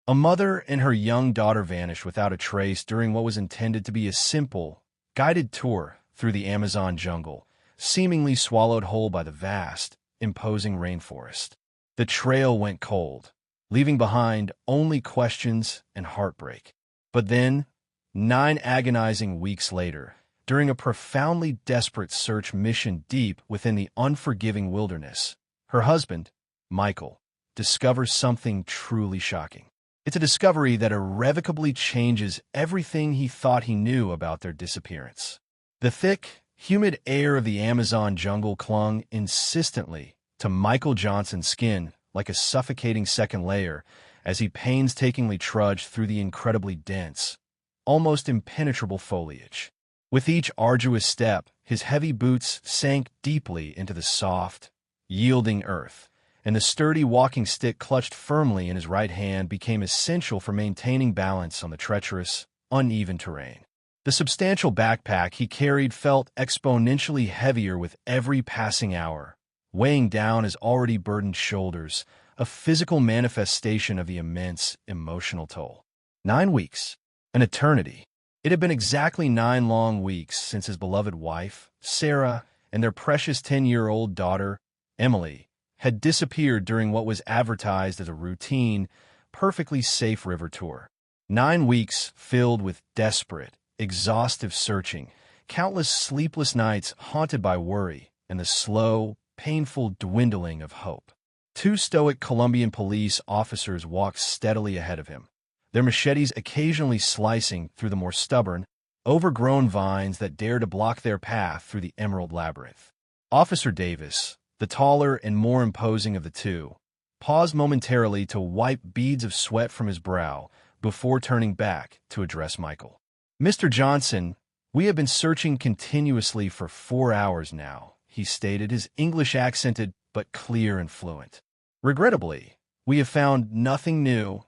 A mother and her young daughter vanished without a trace during what was intended to be a simple, guided tour through the Amazon jungle, seemingly swallowed whole by the vast, imposing rainforest. The trail went cold, leaving behind only questions and heartbreak. But then, 9 agonizing weeks later, during a profoundly desperate search mission deep within the unforgiving wilderness, her husband, Michael, discovers something truly shocking. It's a discovery that irrevocably changes everything he thought he knew about their disappearance. The thick, humid air of the Amazon jungle clung insistently to Michael Johnson's skin like a suffocating second layer as he painstakingly trudged through the incredibly dense, almost impenetrable foliage. With each arduous step, his heavy boots sank deeply into the soft, yielding earth, and the sturdy walking stick clutched firmly in his right hand became essential for maintaining balance on the treacherous, uneven terrain. The substantial backpack he carried felt exponentially heavier with every passing hour, weighing down his already burdened shoulders, a physical manifestation of the immense emotional toll. 9 weeks, an eternity. It had been exactly 9 long weeks since his beloved wife, Sarah, and their precious 10-year-old daughter, Emily, had disappeared during what was advertised as a routine, perfectly safe river tour. 9 weeks filled with desperate, exhaustive searching, countless sleepless nights haunted by worry, and the slow, painful dwindling of hope. 2 stoic Colombian police officers walked steadily ahead of him, their machetes occasionally slicing through the more stubborn, overgrown vines that dared to block their path through the emerald labyrinth. Officer Davis, the taller and more imposing of the two, paused momentarily to wipe beads of sweat from his brow before turning back to address Michael. "Mr. Johnson, we have been searching continuously for 4 hours now," he stated, his English accented but clear and fluent. "Regrettably, we have found nothing new,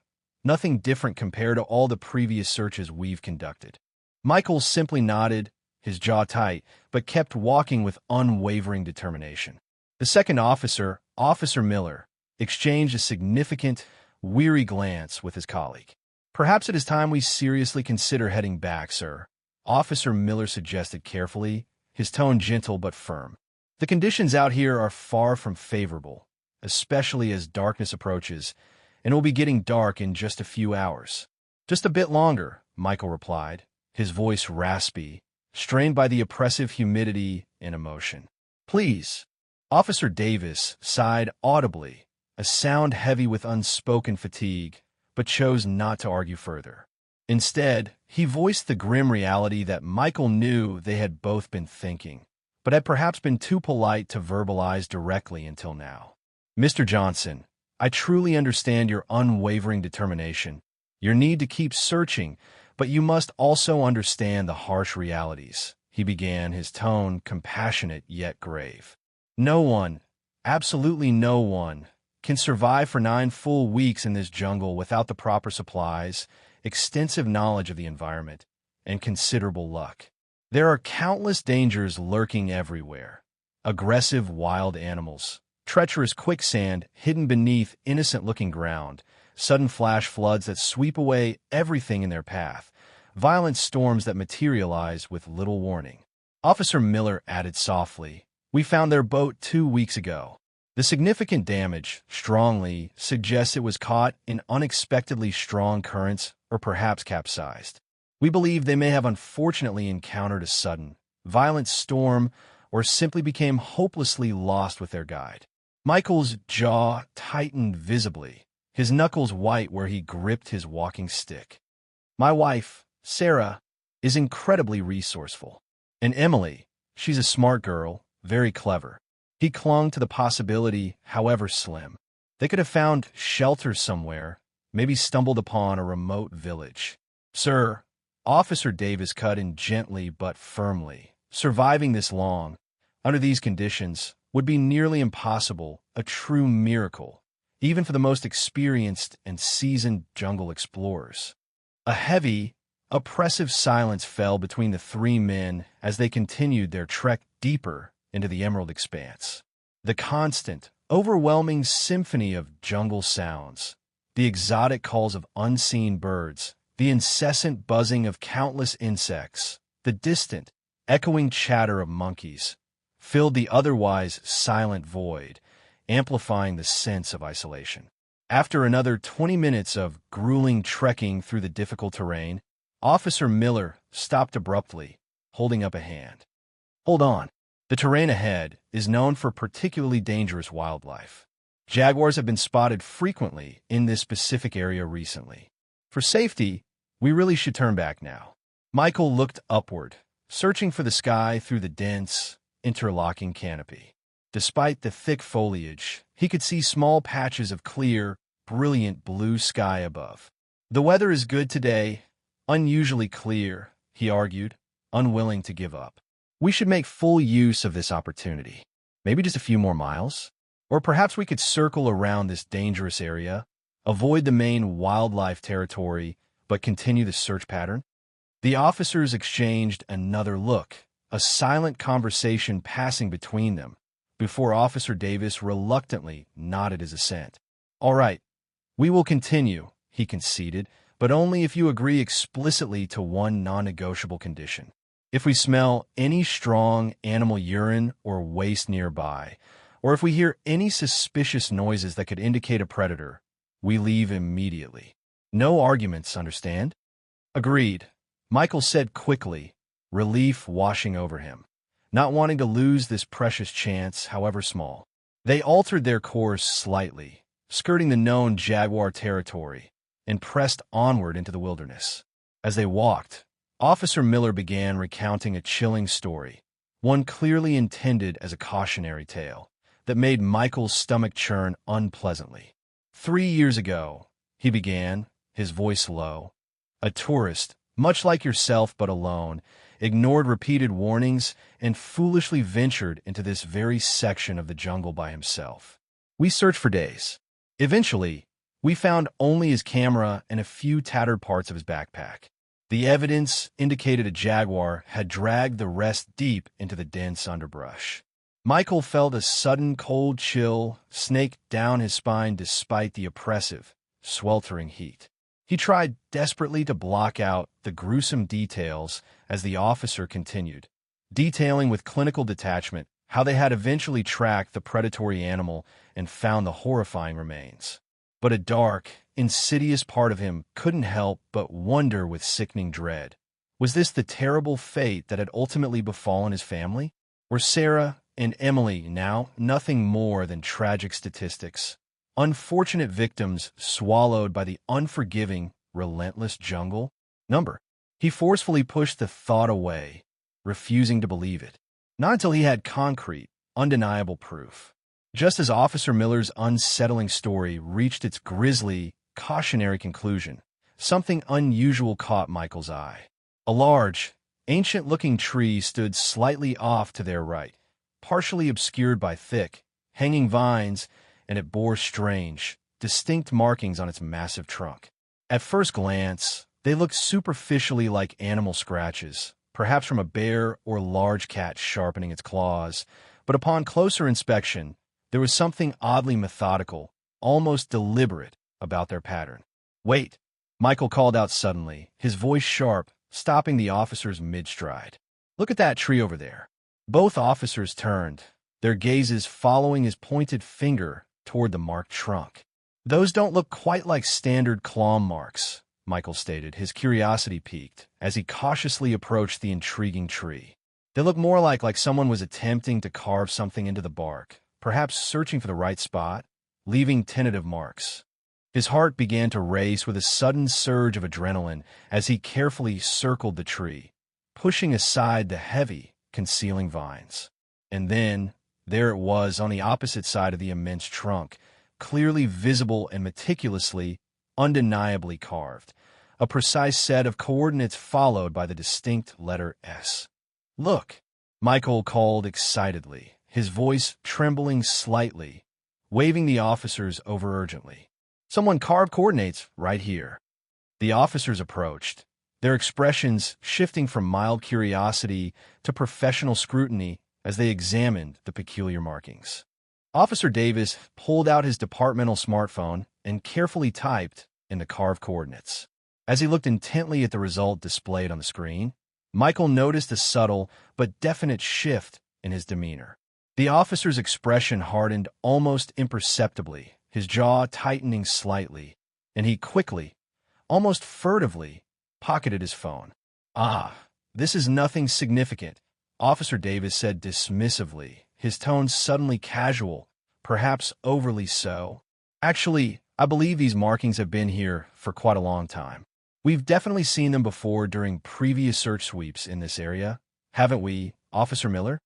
nothing different compared to all the previous searches we've conducted." Michael simply nodded, his jaw tight, but kept walking with unwavering determination. The second officer, Officer Miller, exchanged a significant, weary glance with his colleague. "Perhaps it is time we seriously consider heading back, sir," Officer Miller suggested carefully, his tone gentle but firm. "The conditions out here are far from favorable, especially as darkness approaches, and it will be getting dark in just a few hours." "Just a bit longer," Michael replied, his voice raspy, strained by the oppressive humidity and emotion. "Please." Officer Davis sighed audibly, a sound heavy with unspoken fatigue, but chose not to argue further. Instead, he voiced the grim reality that Michael knew they had both been thinking, but had perhaps been too polite to verbalize directly until now. "Mr. Johnson, I truly understand your unwavering determination, your need to keep searching, but you must also understand the harsh realities," he began, his tone compassionate yet grave. "No one, absolutely no one, can survive for 9 full weeks in this jungle without the proper supplies, extensive knowledge of the environment, and considerable luck. There are countless dangers lurking everywhere. Aggressive wild animals, treacherous quicksand hidden beneath innocent-looking ground, sudden flash floods that sweep away everything in their path, violent storms that materialize with little warning." Officer Miller added softly, "We found their boat 2 weeks ago. The significant damage strongly suggests it was caught in unexpectedly strong currents or perhaps capsized. We believe they may have unfortunately encountered a sudden, violent storm or simply became hopelessly lost with their guide." Michael's jaw tightened visibly, his knuckles white where he gripped his walking stick. "My wife, Sarah, is incredibly resourceful. And Emily, she's a smart girl, very clever." He clung to the possibility, however slim. They could have found shelter somewhere, maybe stumbled upon a remote village. "Sir," Officer Davis cut in gently but firmly, "surviving this long, under these conditions, would be nearly impossible, a true miracle, even for the most experienced and seasoned jungle explorers." A heavy, oppressive silence fell between the 3 men as they continued their trek deeper into the emerald expanse. The constant, overwhelming symphony of jungle sounds, the exotic calls of unseen birds, the incessant buzzing of countless insects, the distant, echoing chatter of monkeys, filled the otherwise silent void, amplifying the sense of isolation. After another 20 minutes of grueling trekking through the difficult terrain, Officer Miller stopped abruptly, holding up a hand. "Hold on. The terrain ahead is known for particularly dangerous wildlife. Jaguars have been spotted frequently in this specific area recently. For safety, we really should turn back now." Michael looked upward, searching for the sky through the dense, interlocking canopy. Despite the thick foliage, he could see small patches of clear, brilliant blue sky above. "The weather is good today, unusually clear," he argued, unwilling to give up. "We should make full use of this opportunity. Maybe just a few more miles? Or perhaps we could circle around this dangerous area, avoid the main wildlife territory, but continue the search pattern." The officers exchanged another look, a silent conversation passing between them, before Officer Davis reluctantly nodded his assent. "All right, we will continue," he conceded, "but only if you agree explicitly to one non-negotiable condition. If we smell any strong animal urine or waste nearby, or if we hear any suspicious noises that could indicate a predator, we leave immediately. No arguments, understand?" "Agreed," Michael said quickly, relief washing over him, not wanting to lose this precious chance, however small. They altered their course slightly, skirting the known jaguar territory, and pressed onward into the wilderness. As they walked, Officer Miller began recounting a chilling story, one clearly intended as a cautionary tale, that made Michael's stomach churn unpleasantly. 3 years ago, he began, his voice low, a tourist, much like yourself but alone, ignored repeated warnings and foolishly ventured into this very section of the jungle by himself. We searched for days. Eventually, we found only his camera and a few tattered parts of his backpack. The evidence indicated a jaguar had dragged the rest deep into the dense underbrush. Michael felt a sudden cold chill snake down his spine despite the oppressive, sweltering heat. He tried desperately to block out the gruesome details as the officer continued, detailing with clinical detachment how they had eventually tracked the predatory animal and found the horrifying remains. But a dark, insidious part of him couldn't help but wonder with sickening dread. Was this the terrible fate that had ultimately befallen his family? Were Sarah and Emily now nothing more than tragic statistics? Unfortunate victims swallowed by the unforgiving, relentless jungle? He forcefully pushed the thought away, refusing to believe it. Not until he had concrete, undeniable proof. Just as Officer Miller's unsettling story reached its grisly, cautionary conclusion, something unusual caught Michael's eye. A large, ancient-looking tree stood slightly off to their right, partially obscured by thick, hanging vines, and it bore strange, distinct markings on its massive trunk. At first glance, they looked superficially like animal scratches, perhaps from a bear or large cat sharpening its claws, but upon closer inspection, there was something oddly methodical, almost deliberate, about their pattern. "Wait," Michael called out suddenly, his voice sharp, stopping the officers mid-stride. "Look at that tree over there." Both officers turned, their gazes following his pointed finger toward the marked trunk. "Those don't look quite like standard claw marks," Michael stated, his curiosity piqued, as he cautiously approached the intriguing tree. "They look more like someone was attempting to carve something into the bark, perhaps searching for the right spot, leaving tentative marks." His heart began to race with a sudden surge of adrenaline as he carefully circled the tree, pushing aside the heavy, concealing vines. And then, there it was on the opposite side of the immense trunk, clearly visible and meticulously, undeniably carved, a precise set of coordinates followed by the distinct letter S. "Look," Michael called excitedly, his voice trembling slightly, waving the officers over urgently. "Someone carved coordinates right here." The officers approached, their expressions shifting from mild curiosity to professional scrutiny as they examined the peculiar markings. Officer Davis pulled out his departmental smartphone and carefully typed in the carved coordinates. As he looked intently at the result displayed on the screen, Michael noticed a subtle but definite shift in his demeanor. The officer's expression hardened almost imperceptibly, his jaw tightening slightly, and he quickly, almost furtively, pocketed his phone. "Ah, this is nothing significant," Officer Davis said dismissively, his tone suddenly casual, perhaps overly so. "Actually, I believe these markings have been here for quite a long time. We've definitely seen them before during previous search sweeps in this area, haven't we, Officer Miller?"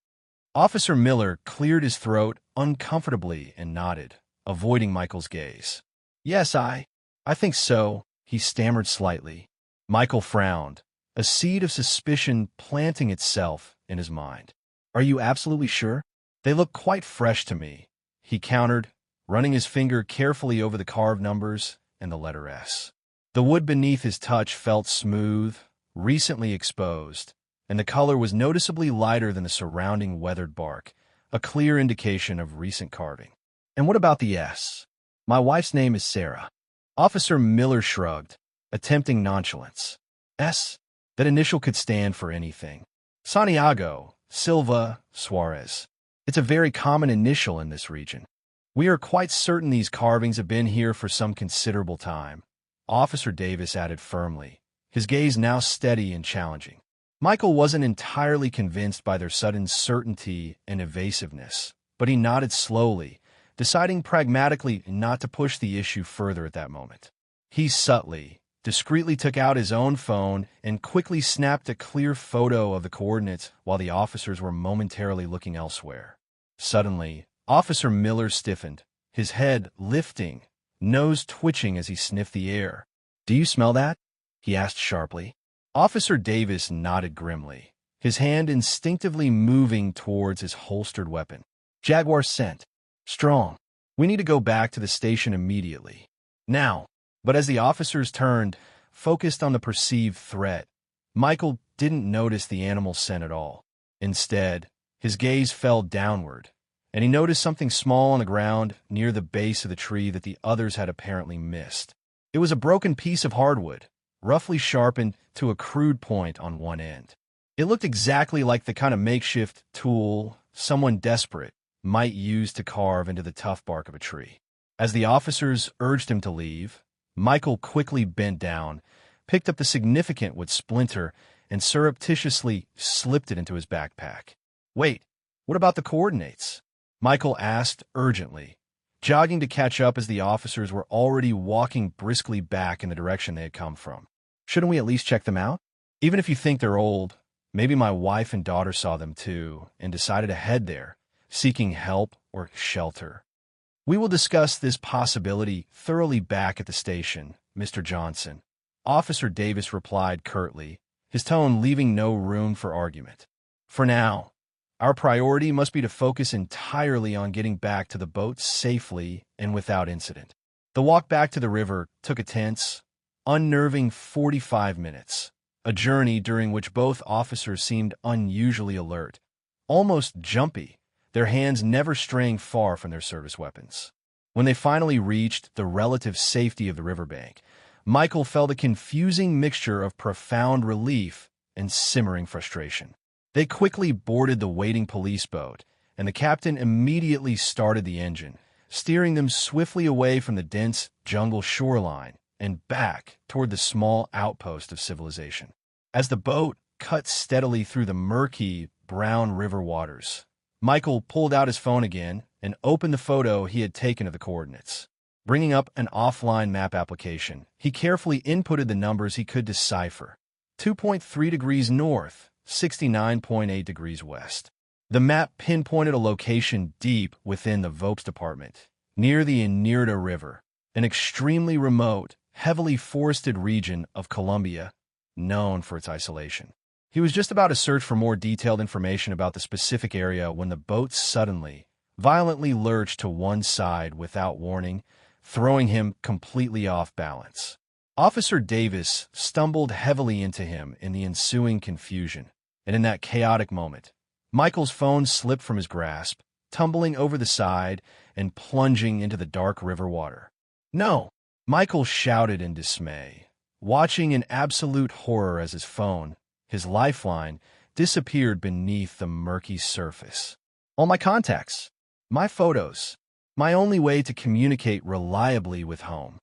Officer Miller cleared his throat uncomfortably and nodded, avoiding Michael's gaze. "Yes, I think so," he stammered slightly. Michael frowned, a seed of suspicion planting itself in his mind. "Are you absolutely sure? They look quite fresh to me," he countered, running his finger carefully over the carved numbers and the letter S. The wood beneath his touch felt smooth, recently exposed, and the color was noticeably lighter than the surrounding weathered bark, a clear indication of recent carving. "And what about the S? My wife's name is Sarah." Officer Miller shrugged, attempting nonchalance. "S? That initial could stand for anything. Santiago, Silva, Suarez. It's a very common initial in this region. We are quite certain these carvings have been here for some considerable time," Officer Davis added firmly, his gaze now steady and challenging. Michael wasn't entirely convinced by their sudden certainty and evasiveness, but he nodded slowly, deciding pragmatically not to push the issue further at that moment. He subtly, discreetly took out his own phone and quickly snapped a clear photo of the coordinates while the officers were momentarily looking elsewhere. Suddenly, Officer Miller stiffened, his head lifting, nose twitching as he sniffed the air. "Do you smell that?" he asked sharply. Officer Davis nodded grimly, his hand instinctively moving towards his holstered weapon. "Jaguar scent. Strong. We need to go back to the station immediately. Now." But as the officers turned, focused on the perceived threat, Michael didn't notice the animal scent at all. Instead, his gaze fell downward, and he noticed something small on the ground near the base of the tree that the others had apparently missed. It was a broken piece of hardwood, roughly sharpened to a crude point on one end. It looked exactly like the kind of makeshift tool someone desperate might use to carve into the tough bark of a tree. As the officers urged him to leave, Michael quickly bent down, picked up the significant wood splinter, and surreptitiously slipped it into his backpack. "Wait, what about the coordinates?" Michael asked urgently, jogging to catch up as the officers were already walking briskly back in the direction they had come from. "Shouldn't we at least check them out? Even if you think they're old, maybe my wife and daughter saw them too and decided to head there, seeking help or shelter." "We will discuss this possibility thoroughly back at the station, Mr. Johnson," Officer Davis replied curtly, his tone leaving no room for argument. "For now, our priority must be to focus entirely on getting back to the boat safely and without incident." The walk back to the river took a tense, unnerving 45 minutes, a journey during which both officers seemed unusually alert, almost jumpy, their hands never straying far from their service weapons. When they finally reached the relative safety of the riverbank, Michael felt a confusing mixture of profound relief and simmering frustration. They quickly boarded the waiting police boat, and the captain immediately started the engine, steering them swiftly away from the dense jungle shoreline and back toward the small outpost of civilization. As the boat cut steadily through the murky, brown river waters, Michael pulled out his phone again and opened the photo he had taken of the coordinates. Bringing up an offline map application, he carefully inputted the numbers he could decipher. 2.3 degrees north, 69.8 degrees west. The map pinpointed a location deep within the Vopes Department, near the Inirda River, an extremely remote, heavily forested region of Colombia, known for its isolation. He was just about to search for more detailed information about the specific area when the boat suddenly, violently lurched to one side without warning, throwing him completely off balance. Officer Davis stumbled heavily into him in the ensuing confusion, and in that chaotic moment, Michael's phone slipped from his grasp, tumbling over the side and plunging into the dark river water. "No!" Michael shouted in dismay, watching in absolute horror as his phone, his lifeline, disappeared beneath the murky surface. All my contacts, my photos, my only way to communicate reliably with home.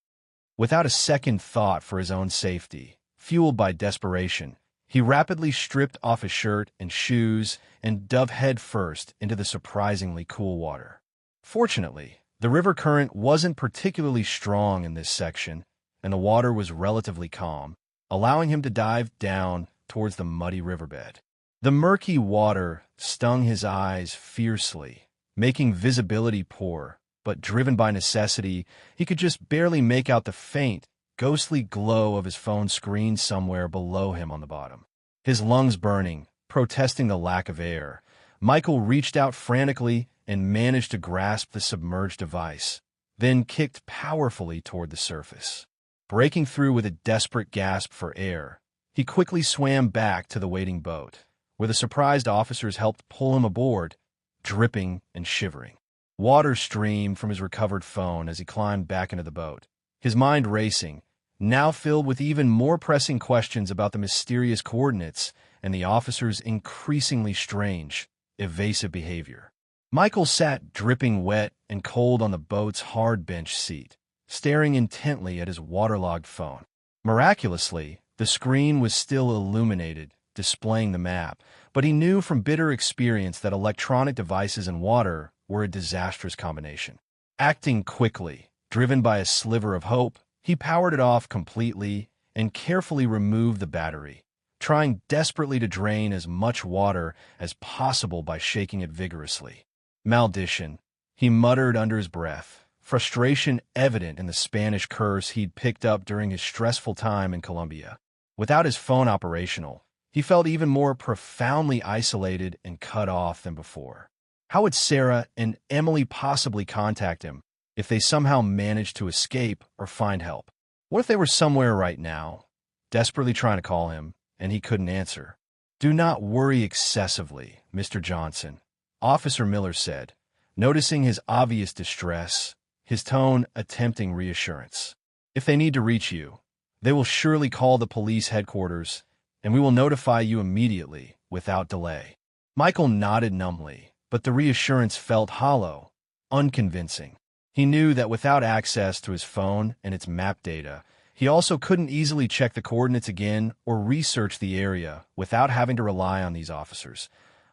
Without a second thought for his own safety, fueled by desperation, he rapidly stripped off his shirt and shoes and dove headfirst into the surprisingly cool water. Fortunately, the river current wasn't particularly strong in this section, and the water was relatively calm, allowing him to dive down towards the muddy riverbed. The murky water stung his eyes fiercely, making visibility poor, but driven by necessity, he could just barely make out the faint, ghostly glow of his phone screen somewhere below him on the bottom. His lungs burning, protesting the lack of air, Michael reached out frantically and managed to grasp the submerged device, then kicked powerfully toward the surface. Breaking through with a desperate gasp for air, he quickly swam back to the waiting boat, where the surprised officers helped pull him aboard, dripping and shivering. Water streamed from his recovered phone as he climbed back into the boat, his mind racing, now filled with even more pressing questions about the mysterious coordinates and the officers' increasingly strange, evasive behavior. Michael sat dripping wet and cold on the boat's hard bench seat, staring intently at his waterlogged phone. Miraculously, the screen was still illuminated, displaying the map, but he knew from bitter experience that electronic devices and water were a disastrous combination. Acting quickly, driven by a sliver of hope, he powered it off completely and carefully removed the battery, trying desperately to drain as much water as possible by shaking it vigorously. "Maldition," he muttered under his breath, frustration evident in the Spanish curse he'd picked up during his stressful time in Colombia. Without his phone operational, he felt even more profoundly isolated and cut off than before. How would Sarah and Emily possibly contact him if they somehow managed to escape or find help? What if they were somewhere right now, desperately trying to call him, and he couldn't answer? "Do not worry excessively, Mr. Johnson," Officer Miller said, noticing his obvious distress, his tone attempting reassurance. "If they need to reach you, they will surely call the police headquarters, and we will notify you immediately, without delay." Michael nodded numbly, but the reassurance felt hollow, unconvincing. He knew that without access to his phone and its map data, he also couldn't easily check the coordinates again or research the area without having to rely on these officers.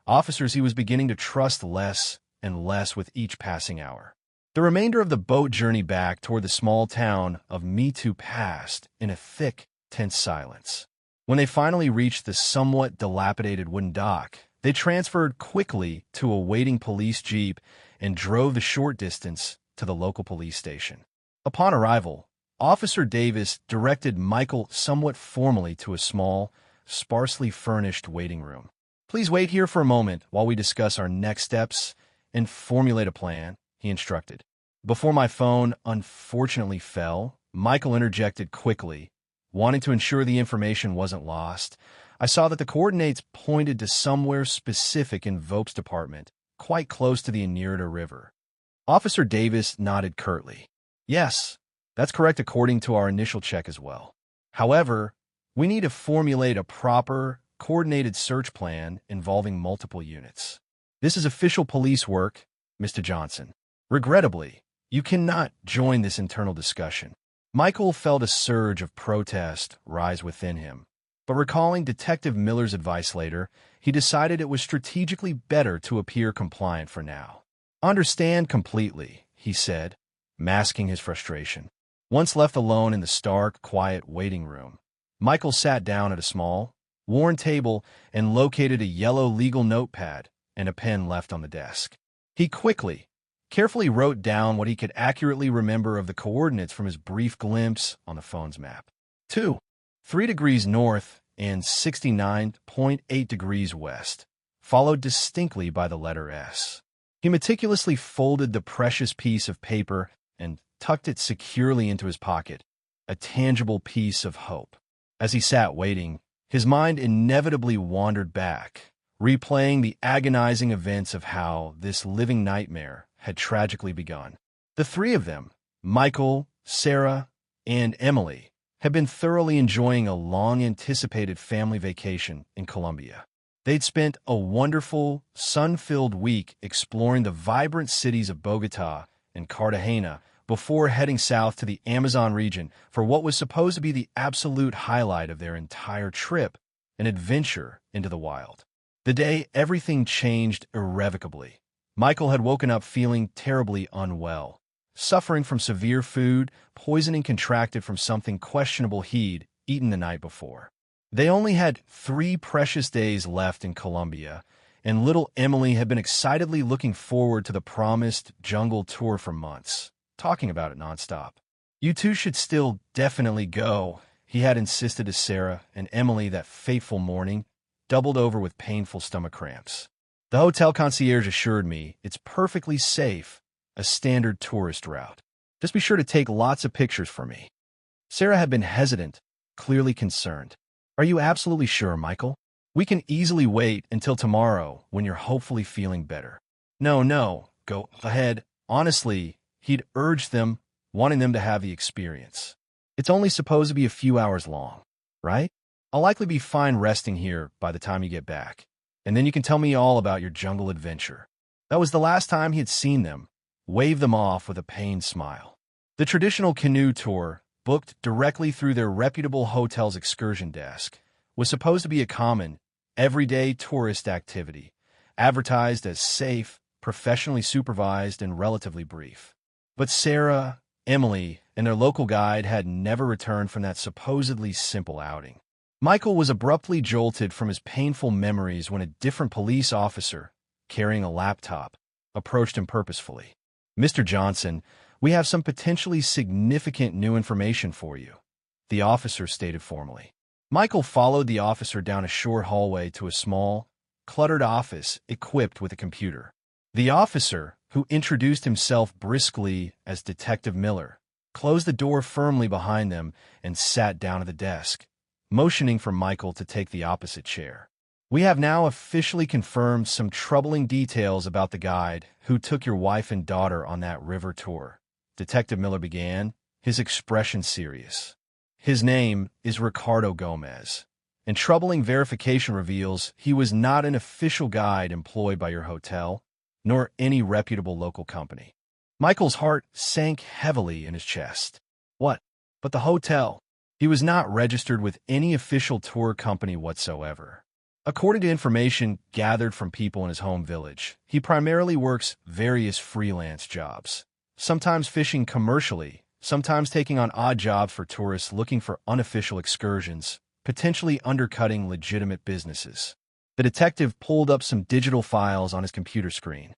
Officers he was beginning to trust less and less with each passing hour. The remainder of the boat journey back toward the small town of Mitu passed in a thick, tense silence. When they finally reached the somewhat dilapidated wooden dock, they transferred quickly to a waiting police jeep and drove the short distance to the local police station. Upon arrival, Officer Davis directed Michael somewhat formally to a small, sparsely furnished waiting room. "Please wait here for a moment while we discuss our next steps and formulate a plan," he instructed. Before my phone unfortunately fell, Michael interjected quickly, wanting to ensure the information wasn't lost. "I saw that the coordinates pointed to somewhere specific in Vope's department, quite close to the Inirida River." Officer Davis nodded curtly. "Yes, that's correct according to our initial check as well. However, we need to formulate a proper, coordinated search plan involving multiple units. This is official police work, Mr. Johnson. Regrettably, you cannot join this internal discussion." Michael felt a surge of protest rise within him, but recalling Detective Miller's advice later, he decided it was strategically better to appear compliant for now. "Understand completely," he said, masking his frustration. Once left alone in the stark, quiet waiting room, Michael sat down at a small, worn table and located a yellow legal notepad and a pen left on the desk. He carefully wrote down what he could accurately remember of the coordinates from his brief glimpse on the phone's map. 3 degrees north and 69.8 degrees west, followed distinctly by the letter S. He meticulously folded the precious piece of paper and tucked it securely into his pocket, a tangible piece of hope. As he sat waiting, his mind inevitably wandered back, replaying the agonizing events of how this living nightmare had tragically begun. The three of them, Michael, Sarah, and Emily, had been thoroughly enjoying a long-anticipated family vacation in Colombia. They'd spent a wonderful, sun-filled week exploring the vibrant cities of Bogotá and Cartagena before heading south to the Amazon region for what was supposed to be the absolute highlight of their entire trip, an adventure into the wild. The day everything changed irrevocably. Michael had woken up feeling terribly unwell, suffering from severe food poisoning contracted from something questionable he'd eaten the night before. They only had 3 precious days left in Colombia, and little Emily had been excitedly looking forward to the promised jungle tour for months, talking about it nonstop. "You two should still definitely go," he had insisted to Sarah and Emily that fateful morning, doubled over with painful stomach cramps. "The hotel concierge assured me it's perfectly safe, a standard tourist route. Just be sure to take lots of pictures for me." Sarah had been hesitant, clearly concerned. "Are you absolutely sure, Michael? We can easily wait until tomorrow when you're hopefully feeling better." No, go ahead." Honestly, he'd urged them, wanting them to have the experience. "It's only supposed to be a few hours long, right? I'll likely be fine resting here by the time you get back, and then you can tell me all about your jungle adventure." That was the last time he had seen them, wave them off with a pained smile. The traditional canoe tour, booked directly through their reputable hotel's excursion desk, was supposed to be a common, everyday tourist activity, advertised as safe, professionally supervised, and relatively brief. But Sarah, Emily, and their local guide had never returned from that supposedly simple outing. Michael was abruptly jolted from his painful memories when a different police officer, carrying a laptop, approached him purposefully. "Mr. Johnson, we have some potentially significant new information for you," the officer stated formally. Michael followed the officer down a short hallway to a small, cluttered office equipped with a computer. The officer, who introduced himself briskly as Detective Miller, closed the door firmly behind them and sat down at the desk, motioning for Michael to take the opposite chair. "We have now officially confirmed some troubling details about the guide who took your wife and daughter on that river tour," Detective Miller began, his expression serious. "His name is Ricardo Gomez, and troubling verification reveals he was not an official guide employed by your hotel, nor any reputable local company." Michael's heart sank heavily in his chest. "What? But the hotel?" He was not registered with any official tour company whatsoever. According to information gathered from people in his home village, he primarily works various freelance jobs, sometimes fishing commercially, sometimes taking on odd jobs for tourists looking for unofficial excursions, potentially undercutting legitimate businesses. The detective pulled up some digital files on his computer screen.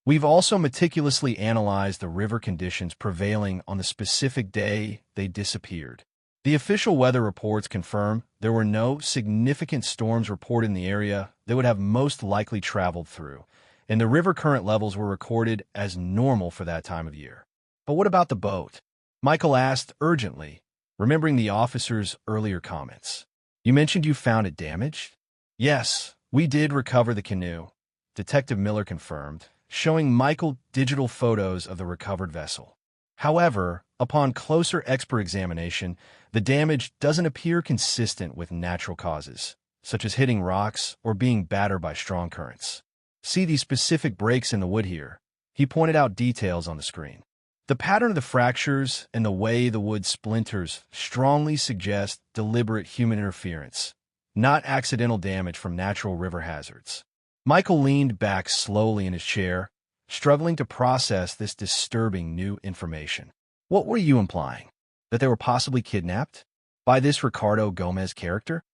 "We've also meticulously analyzed the river conditions prevailing on the specific day they disappeared. The official weather reports confirm there were no significant storms reported in the area that would have most likely traveled through, and the river current levels were recorded as normal for that time of year." "But what about the boat?" Michael asked urgently, remembering the officer's earlier comments. "You mentioned you found it damaged?" "Yes, we did recover the canoe," Detective Miller confirmed, showing Michael digital photos of the recovered vessel. "However, upon closer expert examination, the damage doesn't appear consistent with natural causes, such as hitting rocks or being battered by strong currents. See these specific breaks in the wood here." He pointed out details on the screen. "The pattern of the fractures and the way the wood splinters strongly suggest deliberate human interference, not accidental damage from natural river hazards." Michael leaned back slowly in his chair, struggling to process this disturbing new information. "What were you implying? That they were possibly kidnapped? By this Ricardo Gomez character?"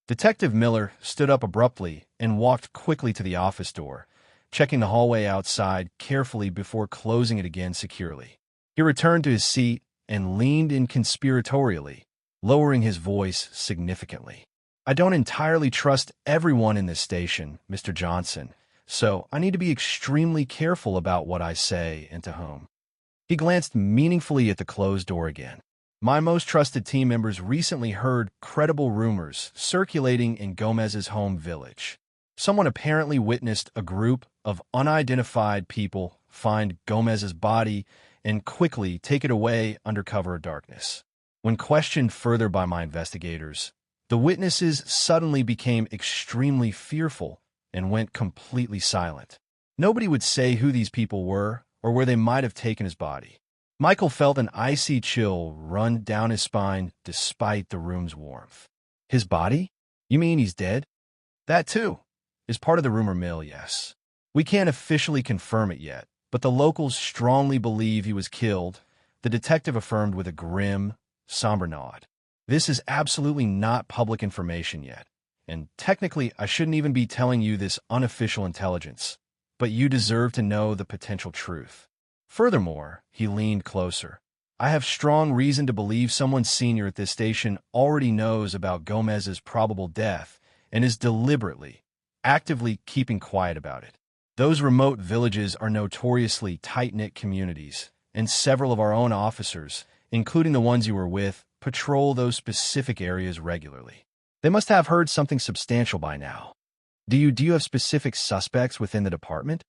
Detective Miller stood up abruptly and walked quickly to the office door, checking the hallway outside carefully before closing it again securely. He returned to his seat and leaned in conspiratorially, lowering his voice significantly. "I don't entirely trust everyone in this station, Mr. Johnson, so I need to be extremely careful about what I say and to whom." He glanced meaningfully at the closed door again. "My most trusted team members recently heard credible rumors circulating in Gomez's home village. Someone apparently witnessed a group of unidentified people find Gomez's body and quickly take it away under cover of darkness. When questioned further by my investigators, the witnesses suddenly became extremely fearful and went completely silent. Nobody would say who these people were or where they might have taken his body. Michael felt an icy chill run down his spine despite the room's warmth. His body? You mean he's dead? That, too, is part of the rumor mill, yes. We can't officially confirm it yet, but the locals strongly believe he was killed, the detective affirmed with a grim, somber nod. This is absolutely not public information yet, and technically I shouldn't even be telling you this unofficial intelligence, but you deserve to know the potential truth. Furthermore, he leaned closer. I have strong reason to believe someone senior at this station already knows about Gomez's probable death and is deliberately, actively keeping quiet about it. Those remote villages are notoriously tight-knit communities, and several of our own officers, including the ones you were with, patrol those specific areas regularly. They must have heard something substantial by now. Do you have specific suspects within the department?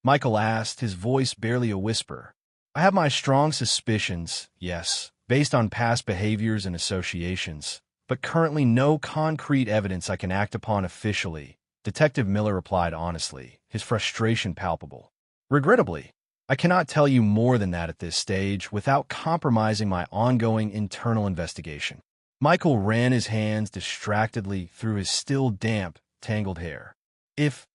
Michael asked, his voice barely a whisper. I have my strong suspicions, yes, based on past behaviors and associations, but currently no concrete evidence I can act upon officially, Detective Miller replied honestly, his frustration palpable. Regrettably, I cannot tell you more than that at this stage without compromising my ongoing internal investigation. Michael ran his hands distractedly through his still damp, tangled hair. If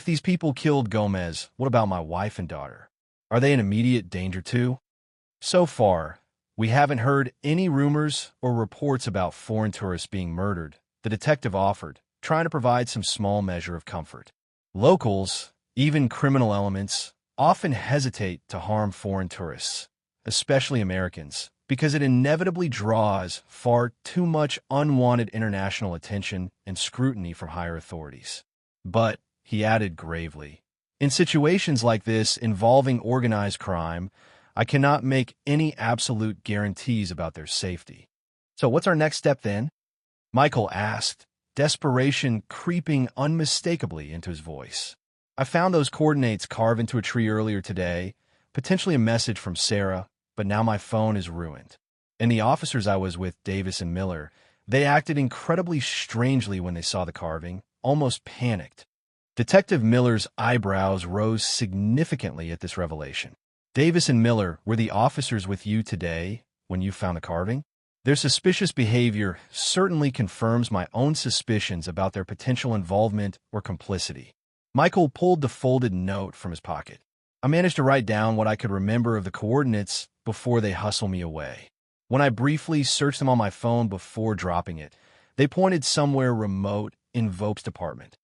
these people killed Gomez, what about my wife and daughter? Are they in immediate danger too? So far, we haven't heard any rumors or reports about foreign tourists being murdered, the detective offered, trying to provide some small measure of comfort. Locals, even criminal elements, often hesitate to harm foreign tourists, especially Americans, because it inevitably draws far too much unwanted international attention and scrutiny from higher authorities. But, he added gravely, in situations like this involving organized crime, I cannot make any absolute guarantees about their safety. So what's our next step then? Michael asked, desperation creeping unmistakably into his voice. I found those coordinates carved into a tree earlier today, potentially a message from Sarah, but now my phone is ruined. And the officers I was with, Davis and Miller, they acted incredibly strangely when they saw the carving, almost panicked. Detective Miller's eyebrows rose significantly at this revelation. Davis and Miller were the officers with you today when you found the carving? Their suspicious behavior certainly confirms my own suspicions about their potential involvement or complicity. Michael pulled the folded note from his pocket. I managed to write down what I could remember of the coordinates before they hustle me away. When I briefly searched them on my phone before dropping it, they pointed somewhere remote in Vope's department.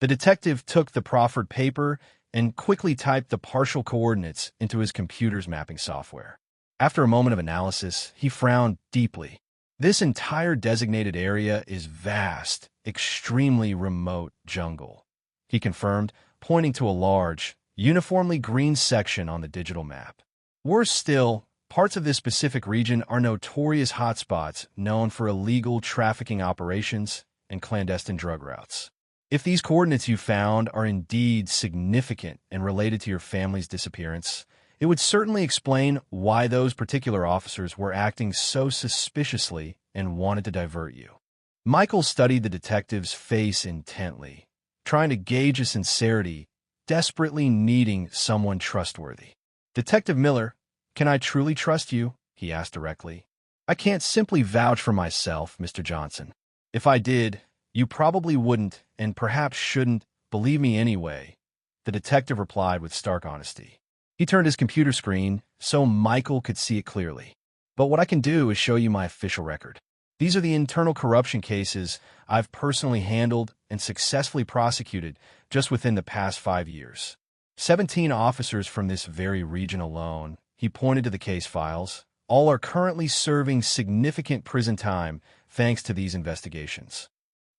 The detective took the proffered paper and quickly typed the partial coordinates into his computer's mapping software. After a moment of analysis, he frowned deeply. This entire designated area is vast, extremely remote jungle, he confirmed, pointing to a large, uniformly green section on the digital map. Worse still, parts of this specific region are notorious hotspots known for illegal trafficking operations and clandestine drug routes. If these coordinates you found are indeed significant and related to your family's disappearance, it would certainly explain why those particular officers were acting so suspiciously and wanted to divert you. Michael studied the detective's face intently, trying to gauge his sincerity, desperately needing someone trustworthy. Detective Miller, can I truly trust you? He asked directly. I can't simply vouch for myself, Mr. Johnson. If I did, you probably wouldn't, and perhaps shouldn't, believe me anyway, the detective replied with stark honesty. He turned his computer screen so Michael could see it clearly. But what I can do is show you my official record. These are the internal corruption cases I've personally handled and successfully prosecuted just within the past 5 years. 17 officers from this very region alone, he pointed to the case files, all are currently serving significant prison time thanks to these investigations.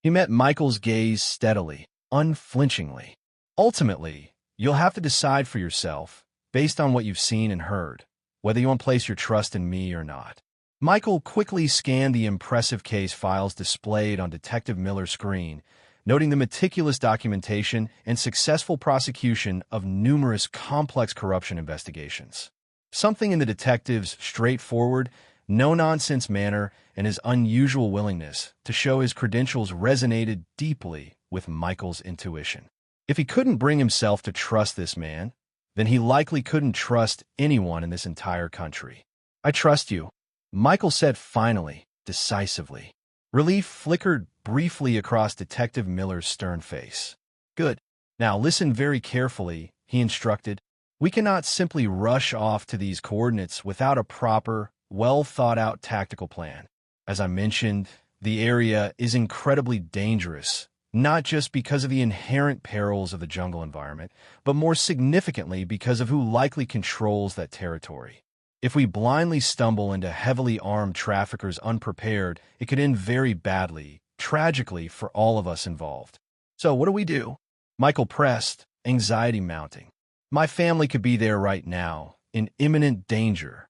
He met Michael's gaze steadily, unflinchingly. Ultimately, you'll have to decide for yourself, based on what you've seen and heard, whether you want to place your trust in me or not. Michael quickly scanned the impressive case files displayed on Detective Miller's screen, noting the meticulous documentation and successful prosecution of numerous complex corruption investigations. Something in the detective's straightforward, no-nonsense manner and his unusual willingness to show his credentials resonated deeply with Michael's intuition. If he couldn't bring himself to trust this man, then he likely couldn't trust anyone in this entire country. "I trust you," Michael said finally, decisively. Relief flickered briefly across Detective Miller's stern face. "Good. Now listen very carefully," he instructed. "We cannot simply rush off to these coordinates without a proper, well-thought-out tactical plan. As I mentioned, the area is incredibly dangerous, not just because of the inherent perils of the jungle environment, but more significantly because of who likely controls that territory. If we blindly stumble into heavily armed traffickers unprepared, it could end very badly, tragically for all of us involved." "So what do we do?" Michael pressed, anxiety mounting. "My family could be there right now, in imminent danger.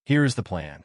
Here's the plan.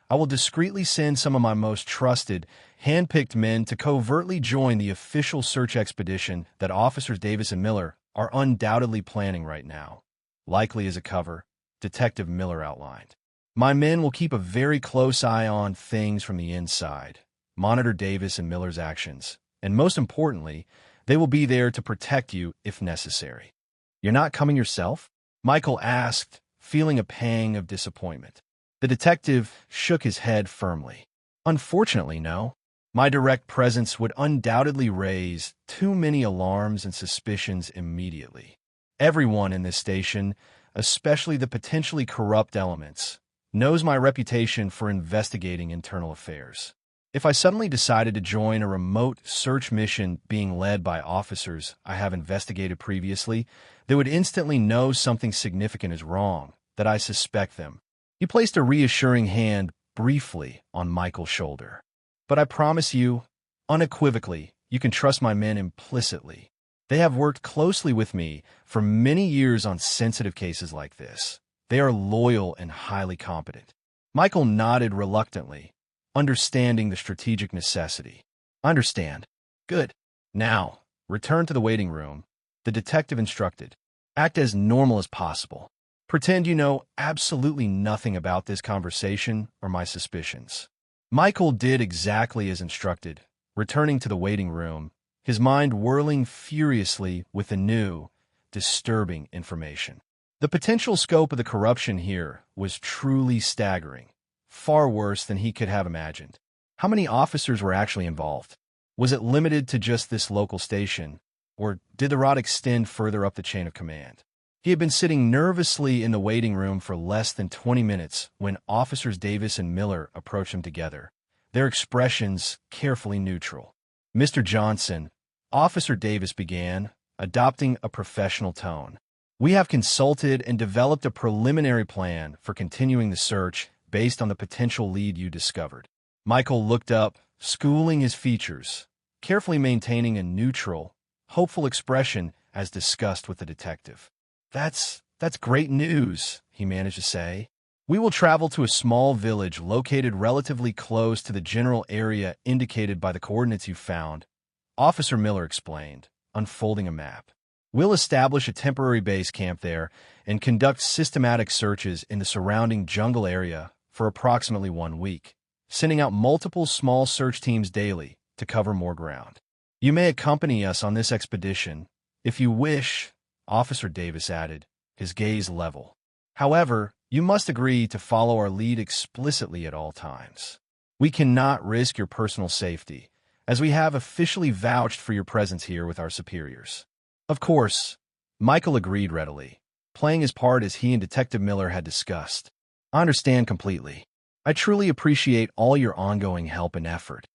I will discreetly send some of my most trusted, hand-picked men to covertly join the official search expedition that Officers Davis and Miller are undoubtedly planning right now. Likely as a cover," Detective Miller outlined. "My men will keep a very close eye on things from the inside, monitor Davis and Miller's actions, and most importantly, they will be there to protect you if necessary." "You're not coming yourself?" Michael asked, feeling a pang of disappointment. The detective shook his head firmly. "Unfortunately, no. My direct presence would undoubtedly raise too many alarms and suspicions immediately. Everyone in this station, especially the potentially corrupt elements, knows my reputation for investigating internal affairs. If I suddenly decided to join a remote search mission being led by officers I have investigated previously, they would instantly know something significant is wrong, that I suspect them." He placed a reassuring hand briefly on Michael's shoulder. "But I promise you, unequivocally, you can trust my men implicitly. They have worked closely with me for many years on sensitive cases like this. They are loyal and highly competent." Michael nodded reluctantly, understanding the strategic necessity. "I understand. Good. Now, return to the waiting room," the detective instructed. "Act as normal as possible. Pretend you know absolutely nothing about this conversation or my suspicions." Michael did exactly as instructed, returning to the waiting room, his mind whirling furiously with the new, disturbing information. The potential scope of the corruption here was truly staggering, far worse than he could have imagined. How many officers were actually involved? Was it limited to just this local station, or did the rod extend further up the chain of command? He had been sitting nervously in the waiting room for less than 20 minutes when Officers Davis and Miller approached him together, their expressions carefully neutral. "Mr. Johnson," Officer Davis began, adopting a professional tone, "we have consulted and developed a preliminary plan for continuing the search based on the potential lead you discovered." Michael looked up, schooling his features, carefully maintaining a neutral, hopeful expression as discussed with the detective. That's great news," he managed to say. "We will travel to a small village located relatively close to the general area indicated by the coordinates you found," Officer Miller explained, unfolding a map. "We'll establish a temporary base camp there and conduct systematic searches in the surrounding jungle area for approximately 1 week, sending out multiple small search teams daily to cover more ground. You may accompany us on this expedition, if you wish," Officer Davis added, his gaze level. "However, you must agree to follow our lead explicitly at all times. We cannot risk your personal safety, as we have officially vouched for your presence here with our superiors." "Of course," Michael agreed readily, playing his part as he and Detective Miller had discussed. "I understand completely. I truly appreciate all your ongoing help and effort."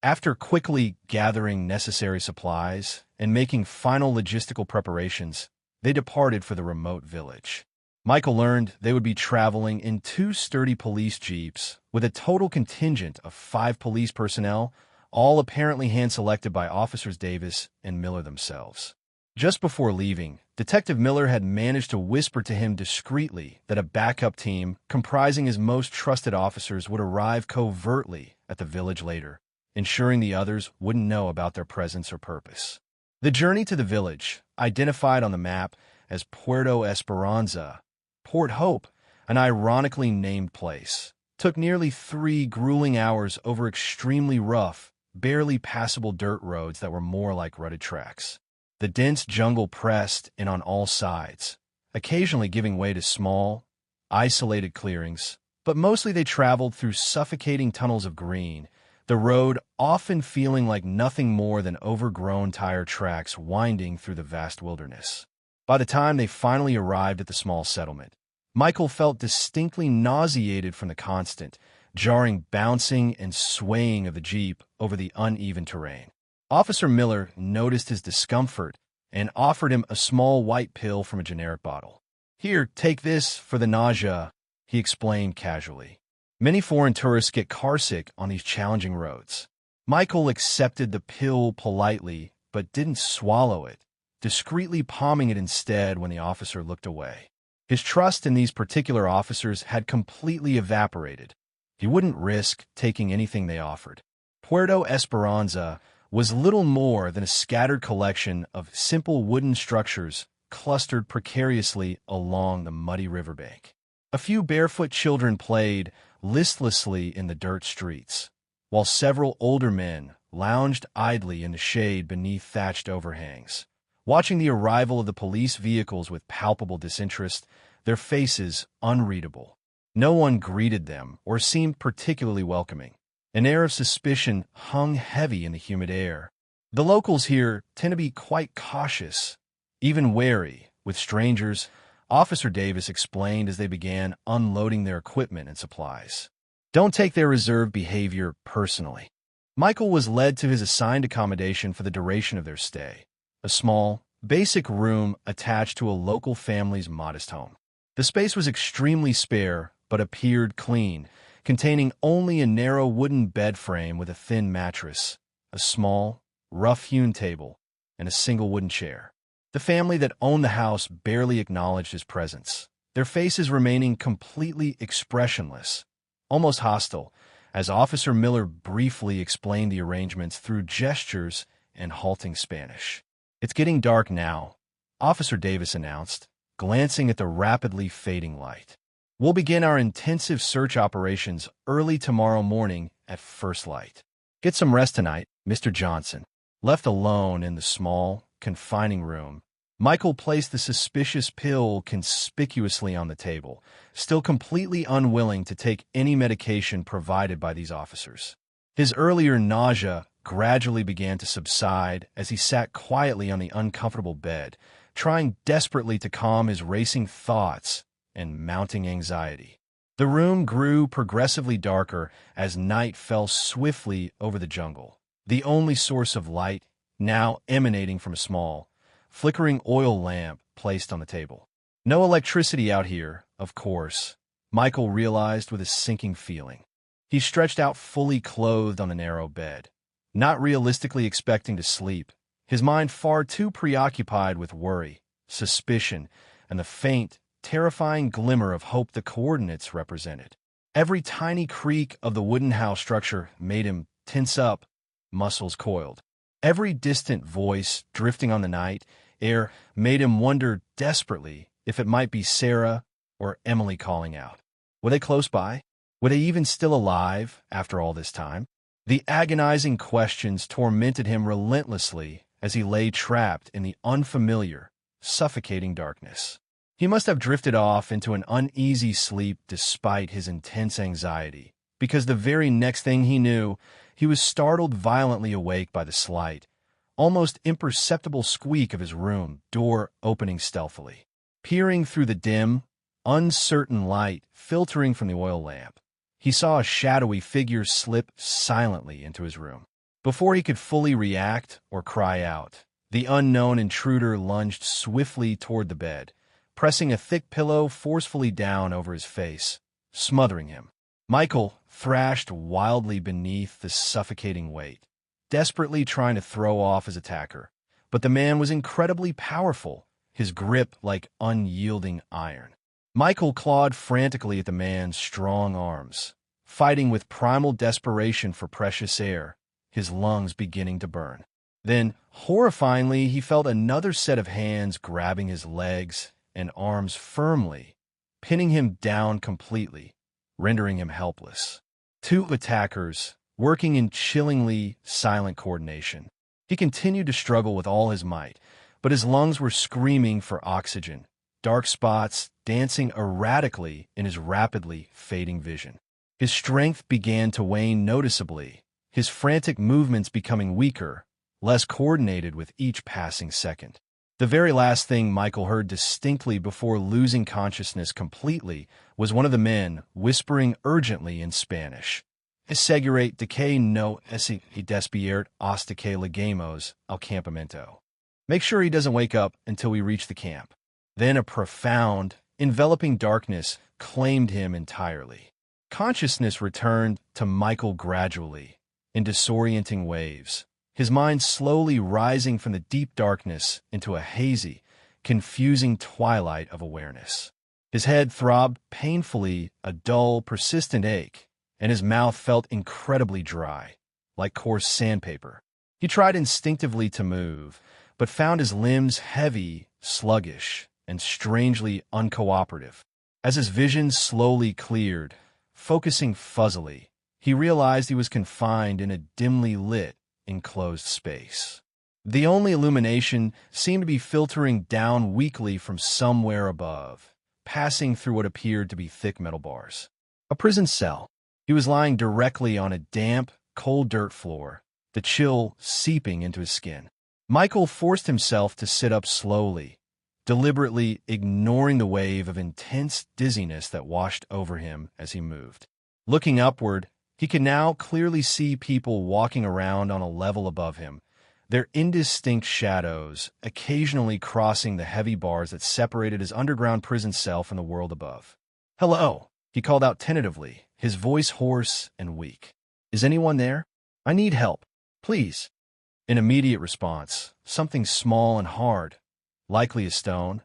After quickly gathering necessary supplies and making final logistical preparations, they departed for the remote village. Michael learned they would be traveling in 2 sturdy police jeeps with a total contingent of 5 police personnel, all apparently hand-selected by Officers Davis and Miller themselves. Just before leaving, Detective Miller had managed to whisper to him discreetly that a backup team comprising his most trusted officers would arrive covertly at the village later, ensuring the others wouldn't know about their presence or purpose. The journey to the village, identified on the map as Puerto Esperanza, Port Hope, an ironically named place, took nearly 3 grueling hours over extremely rough, barely passable dirt roads that were more like rutted tracks. The dense jungle pressed in on all sides, occasionally giving way to small, isolated clearings, but mostly they traveled through suffocating tunnels of green, the road often feeling like nothing more than overgrown tire tracks winding through the vast wilderness. By the time they finally arrived at the small settlement, Michael felt distinctly nauseated from the constant, jarring bouncing and swaying of the Jeep over the uneven terrain. Officer Miller noticed his discomfort and offered him a small white pill from a generic bottle. "Here, take this for the nausea," he explained casually. Many foreign tourists get carsick on these challenging roads. Michael accepted the pill politely, but didn't swallow it, discreetly palming it instead when the officer looked away. His trust in these particular officers had completely evaporated. He wouldn't risk taking anything they offered. Puerto Esperanza was little more than a scattered collection of simple wooden structures clustered precariously along the muddy riverbank. A few barefoot children played listlessly in the dirt streets, while several older men lounged idly in the shade beneath thatched overhangs, watching the arrival of the police vehicles with palpable disinterest, their faces unreadable. No one greeted them or seemed particularly welcoming. An air of suspicion hung heavy in the humid air. The locals here tend to be quite cautious, even wary, with strangers, Officer Davis explained as they began unloading their equipment and supplies. Don't take their reserved behavior personally. Michael was led to his assigned accommodation for the duration of their stay, a small, basic room attached to a local family's modest home. The space was extremely spare, but appeared clean, containing only a narrow wooden bed frame with a thin mattress, a small, rough-hewn table, and a single wooden chair. The family that owned the house barely acknowledged his presence, their faces remaining completely expressionless, almost hostile, as Officer Miller briefly explained the arrangements through gestures and halting Spanish. "It's getting dark now," Officer Davis announced, glancing at the rapidly fading light. "We'll begin our intensive search operations early tomorrow morning at first light. Get some rest tonight, Mr. Johnson." Left alone in the small, confining room, Michael placed the suspicious pill conspicuously on the table, still completely unwilling to take any medication provided by these officers. His earlier nausea gradually began to subside as he sat quietly on the uncomfortable bed, trying desperately to calm his racing thoughts and mounting anxiety. The room grew progressively darker as night fell swiftly over the jungle, the only source of light now emanating from a small, flickering oil lamp placed on the table. No electricity out here, of course, Michael realized with a sinking feeling. He stretched out fully clothed on the narrow bed, not realistically expecting to sleep, his mind far too preoccupied with worry, suspicion, and the faint, terrifying glimmer of hope the coordinates represented. Every tiny creak of the wooden house structure made him tense up, muscles coiled. Every distant voice drifting on the night air made him wonder desperately if it might be Sarah or Emily calling out. Were they close by? Were they even still alive after all this time? The agonizing questions tormented him relentlessly as he lay trapped in the unfamiliar, suffocating darkness. He must have drifted off into an uneasy sleep despite his intense anxiety, because the very next thing he knew, he was startled violently awake by the slight, almost imperceptible squeak of his room door opening stealthily. Peering through the dim, uncertain light filtering from the oil lamp, he saw a shadowy figure slip silently into his room. Before he could fully react or cry out, the unknown intruder lunged swiftly toward the bed, pressing a thick pillow forcefully down over his face, smothering him. Michael thrashed wildly beneath the suffocating weight, desperately trying to throw off his attacker, but the man was incredibly powerful, his grip like unyielding iron. Michael clawed frantically at the man's strong arms, fighting with primal desperation for precious air, his lungs beginning to burn. Then, horrifyingly, he felt another set of hands grabbing his legs and arms firmly, pinning him down completely, rendering him helpless. Two attackers, working in chillingly silent coordination. He continued to struggle with all his might, but his lungs were screaming for oxygen, dark spots dancing erratically in his rapidly fading vision. His strength began to wane noticeably, his frantic movements becoming weaker, less coordinated with each passing second. The very last thing Michael heard distinctly before losing consciousness completely was one of the men whispering urgently in Spanish. Asegurate de que no se despierte hasta que lleguemos al campamento. Make sure he doesn't wake up until we reach the camp. Then a profound, enveloping darkness claimed him entirely. Consciousness returned to Michael gradually, in disorienting waves, his mind slowly rising from the deep darkness into a hazy, confusing twilight of awareness. His head throbbed painfully, a dull, persistent ache, and his mouth felt incredibly dry, like coarse sandpaper. He tried instinctively to move, but found his limbs heavy, sluggish, and strangely uncooperative. As his vision slowly cleared, focusing fuzzily, he realized he was confined in a dimly lit, enclosed space. The only illumination seemed to be filtering down weakly from somewhere above, passing through what appeared to be thick metal bars. A prison cell. He was lying directly on a damp, cold dirt floor, the chill seeping into his skin. Michael forced himself to sit up slowly, deliberately ignoring the wave of intense dizziness that washed over him as he moved. Looking upward, he could now clearly see people walking around on a level above him, their indistinct shadows occasionally crossing the heavy bars that separated his underground prison cell from the world above. "Hello," he called out tentatively, his voice hoarse and weak. "Is anyone there? I need help. Please." In immediate response, something small and hard, likely a stone,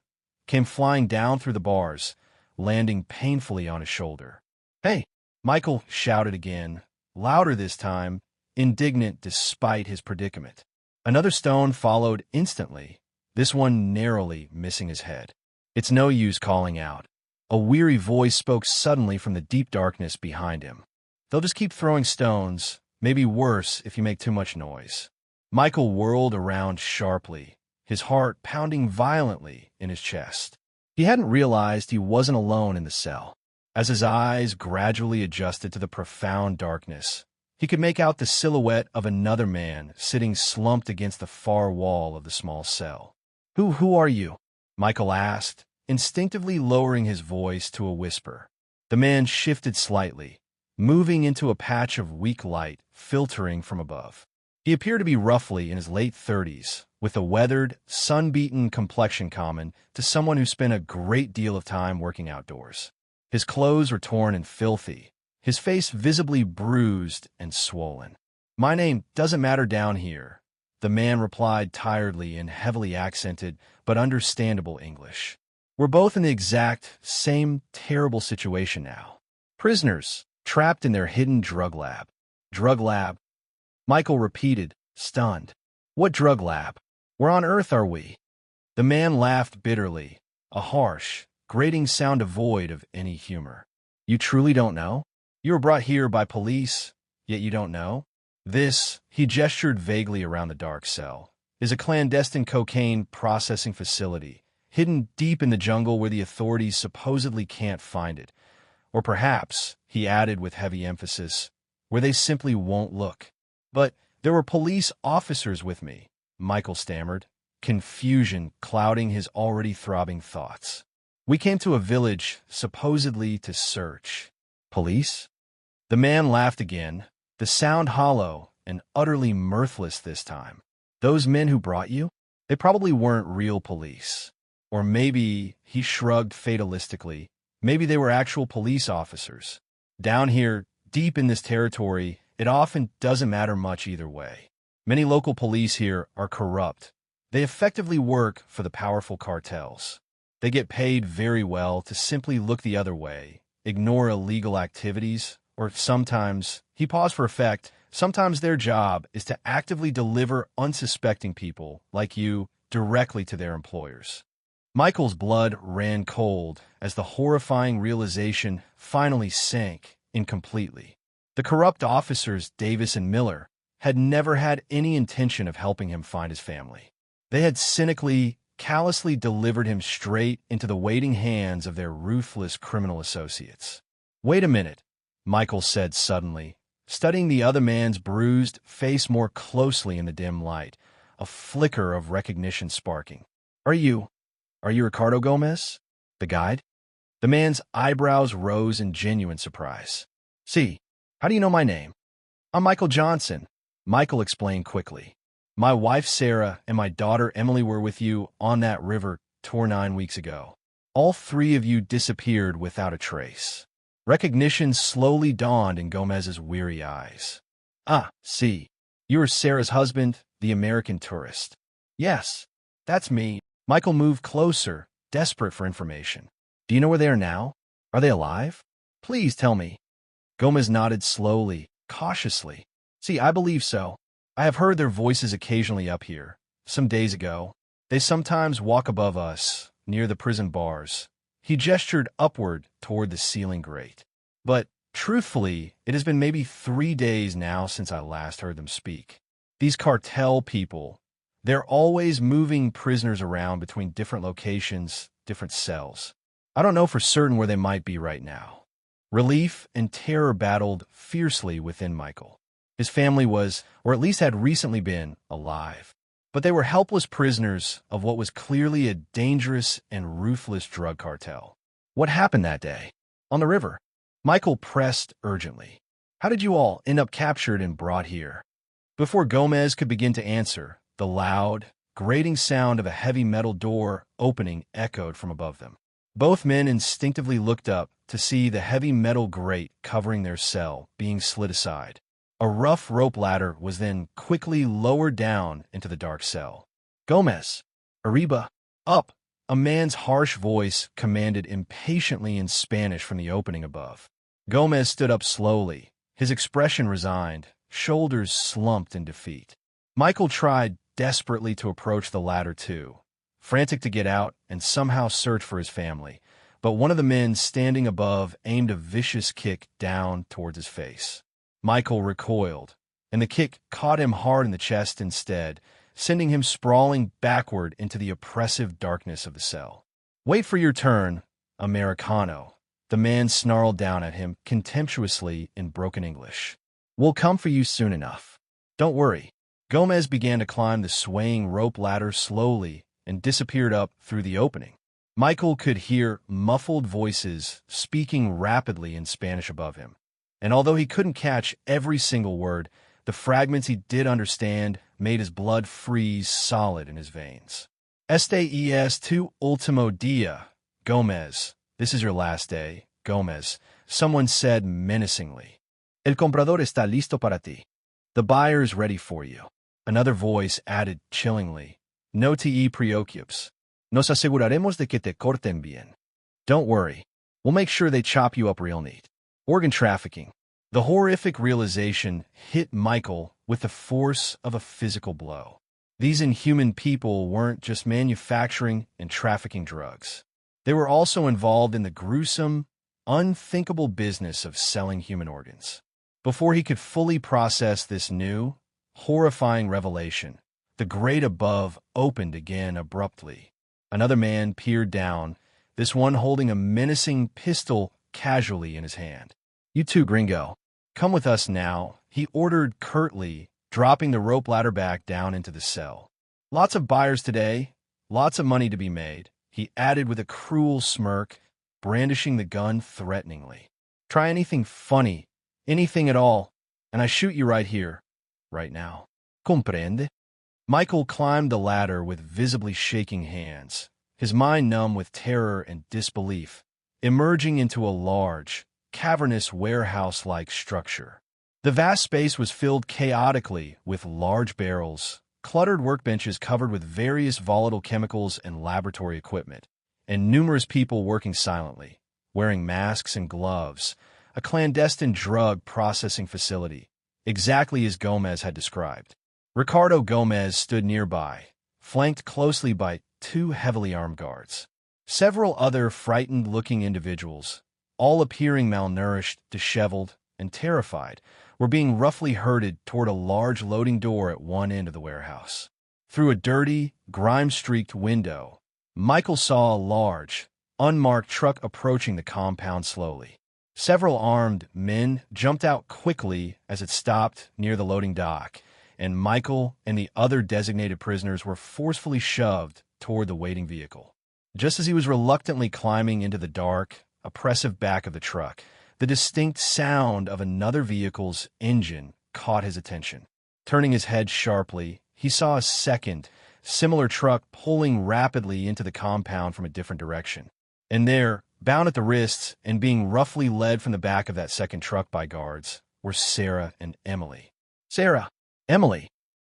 came flying down through the bars, landing painfully on his shoulder. "Hey!" Michael shouted again, louder this time, indignant despite his predicament. Another stone followed instantly, this one narrowly missing his head. "It's no use calling out." A weary voice spoke suddenly from the deep darkness behind him. "They'll just keep throwing stones, maybe worse if you make too much noise." Michael whirled around sharply, his heart pounding violently in his chest. He hadn't realized he wasn't alone in the cell. As his eyes gradually adjusted to the profound darkness, he could make out the silhouette of another man sitting slumped against the far wall of the small cell. Who are you?" Michael asked, instinctively lowering his voice to a whisper. The man shifted slightly, moving into a patch of weak light filtering from above. He appeared to be roughly in his late 30s, with a weathered, sun-beaten complexion common to someone who spent a great deal of time working outdoors. His clothes were torn and filthy, his face visibly bruised and swollen. "My name doesn't matter down here," the man replied tiredly in heavily accented but understandable English. "We're both in the exact same terrible situation now. Prisoners, trapped in their hidden drug lab." "Drug lab?" Michael repeated, stunned. "What drug lab? Where on earth are we?" The man laughed bitterly, a harsh, grating sound devoid of any humor. "You truly don't know? You were brought here by police, yet you don't know? This," he gestured vaguely around the dark cell, "is a clandestine cocaine processing facility, hidden deep in the jungle where the authorities supposedly can't find it. Or perhaps," he added with heavy emphasis, "where they simply won't look." "But there were police officers with me," Michael stammered, confusion clouding his already throbbing thoughts. "We came to a village, supposedly to search." "Police?" The man laughed again, the sound hollow and utterly mirthless this time. "Those men who brought you? They probably weren't real police. Or maybe," he shrugged fatalistically, "maybe they were actual police officers. Down here, deep in this territory, it often doesn't matter much either way. Many local police here are corrupt. They effectively work for the powerful cartels. They get paid very well to simply look the other way, ignore illegal activities, or sometimes," he paused for effect, Sometimes their job is to actively deliver unsuspecting people like you directly to their employers. Michael's blood ran cold as the horrifying realization finally sank in completely. The corrupt officers, Davis and Miller, had never had any intention of helping him find his family. They had cynically, callously delivered him straight into the waiting hands of their ruthless criminal associates. "Wait a minute," Michael said suddenly, studying the other man's bruised face more closely in the dim light, a flicker of recognition sparking. Are you Ricardo Gomez? The guide?" The man's eyebrows rose in genuine surprise. "See, how do you know my name?" "I'm Michael Johnson," Michael explained quickly. "My wife Sarah and my daughter Emily were with you on that river tour 9 weeks ago. All 3 of you disappeared without a trace." Recognition slowly dawned in Gomez's weary eyes. "Ah, see, you are Sarah's husband, the American tourist." "Yes, that's me." Michael moved closer, desperate for information. "Do you know where they are now? Are they alive? Please tell me." Gomez nodded slowly, cautiously. "See, I believe so. I have heard their voices occasionally up here. Some days ago, they sometimes walk above us, near the prison bars." He gestured upward toward the ceiling grate. "But, truthfully, it has been maybe 3 days now since I last heard them speak. These cartel people, they're always moving prisoners around between different locations, different cells. I don't know for certain where they might be right now." Relief and terror battled fiercely within Michael. His family was, or at least had recently been, alive. But they were helpless prisoners of what was clearly a dangerous and ruthless drug cartel. "What happened that day? On the river?" Michael pressed urgently. "How did you all end up captured and brought here?" Before Gomez could begin to answer, the loud, grating sound of a heavy metal door opening echoed from above them. Both men instinctively looked up to see the heavy metal grate covering their cell being slid aside. A rough rope ladder was then quickly lowered down into the dark cell. "Gomez! Arriba! Up!" A man's harsh voice commanded impatiently in Spanish from the opening above. Gomez stood up slowly, his expression resigned, shoulders slumped in defeat. Michael tried desperately to approach the ladder too, frantic to get out and somehow search for his family, but one of the men standing above aimed a vicious kick down towards his face. Michael recoiled, and the kick caught him hard in the chest instead, sending him sprawling backward into the oppressive darkness of the cell. "Wait for your turn, Americano," the man snarled down at him contemptuously in broken English. "We'll come for you soon enough. Don't worry." Gomez began to climb the swaying rope ladder slowly and disappeared up through the opening. Michael could hear muffled voices speaking rapidly in Spanish above him. And although he couldn't catch every single word, the fragments he did understand made his blood freeze solid in his veins. "Este es tu último día, Gomez." This is your last day, Gomez, someone said menacingly. "El comprador está listo para ti." The buyer is ready for you. Another voice added chillingly. "No te preocupes. Nos aseguraremos de que te corten bien." Don't worry. We'll make sure they chop you up real neat. Organ trafficking. The horrific realization hit Michael with the force of a physical blow. These inhuman people weren't just manufacturing and trafficking drugs. They were also involved in the gruesome, unthinkable business of selling human organs. Before he could fully process this new, horrifying revelation, the grate above opened again abruptly. Another man peered down, this one holding a menacing pistol casually in his hand. "You too, gringo. Come with us now," he ordered curtly, dropping the rope ladder back down into the cell. "Lots of buyers today, lots of money to be made," he added with a cruel smirk, brandishing the gun threateningly. "Try anything funny, anything at all, and I shoot you right here, right now. Comprende?" Michael climbed the ladder with visibly shaking hands, his mind numb with terror and disbelief, emerging into a large, cavernous warehouse-like structure. The vast space was filled chaotically with large barrels, cluttered workbenches covered with various volatile chemicals and laboratory equipment, and numerous people working silently, wearing masks and gloves, a clandestine drug processing facility, exactly as Gomez had described. Ricardo Gomez stood nearby, flanked closely by two heavily armed guards. Several other frightened-looking individuals, all appearing malnourished, disheveled, and terrified, were being roughly herded toward a large loading door at one end of the warehouse. Through a dirty, grime-streaked window, Michael saw a large, unmarked truck approaching the compound slowly. Several armed men jumped out quickly as it stopped near the loading dock, and Michael and the other designated prisoners were forcefully shoved toward the waiting vehicle. Just as he was reluctantly climbing into the dark, oppressive back of the truck, the distinct sound of another vehicle's engine caught his attention. Turning his head sharply, he saw a second, similar truck pulling rapidly into the compound from a different direction. And there, bound at the wrists and being roughly led from the back of that second truck by guards, were Sarah and Emily. "Sarah! Emily!"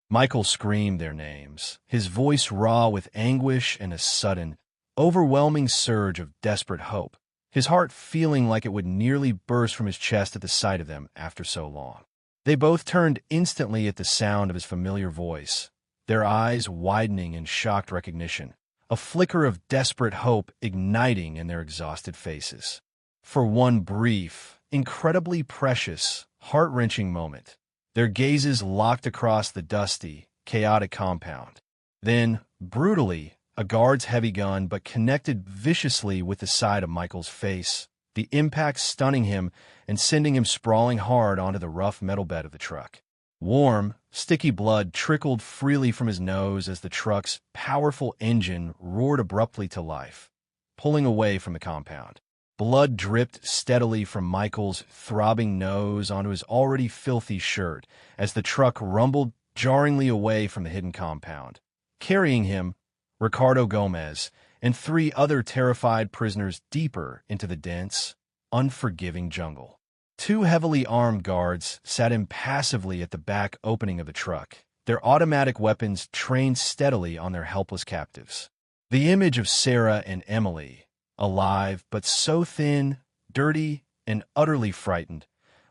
Michael screamed their names, his voice raw with anguish and a sudden, overwhelming surge of desperate hope, his heart feeling like it would nearly burst from his chest at the sight of them after so long. They both turned instantly at the sound of his familiar voice, their eyes widening in shocked recognition, a flicker of desperate hope igniting in their exhausted faces. For one brief, incredibly precious, heart-wrenching moment, their gazes locked across the dusty, chaotic compound. Then, brutally, a guard's heavy gun but connected viciously with the side of Michael's face, the impact stunning him and sending him sprawling hard onto the rough metal bed of the truck. Warm, sticky blood trickled freely from his nose as the truck's powerful engine roared abruptly to life, pulling away from the compound. Blood dripped steadily from Michael's throbbing nose onto his already filthy shirt as the truck rumbled jarringly away from the hidden compound, carrying him, Ricardo Gomez, and three other terrified prisoners deeper into the dense, unforgiving jungle. Two heavily armed guards sat impassively at the back opening of the truck, their automatic weapons trained steadily on their helpless captives. The image of Sarah and Emily, alive but so thin, dirty, and utterly frightened,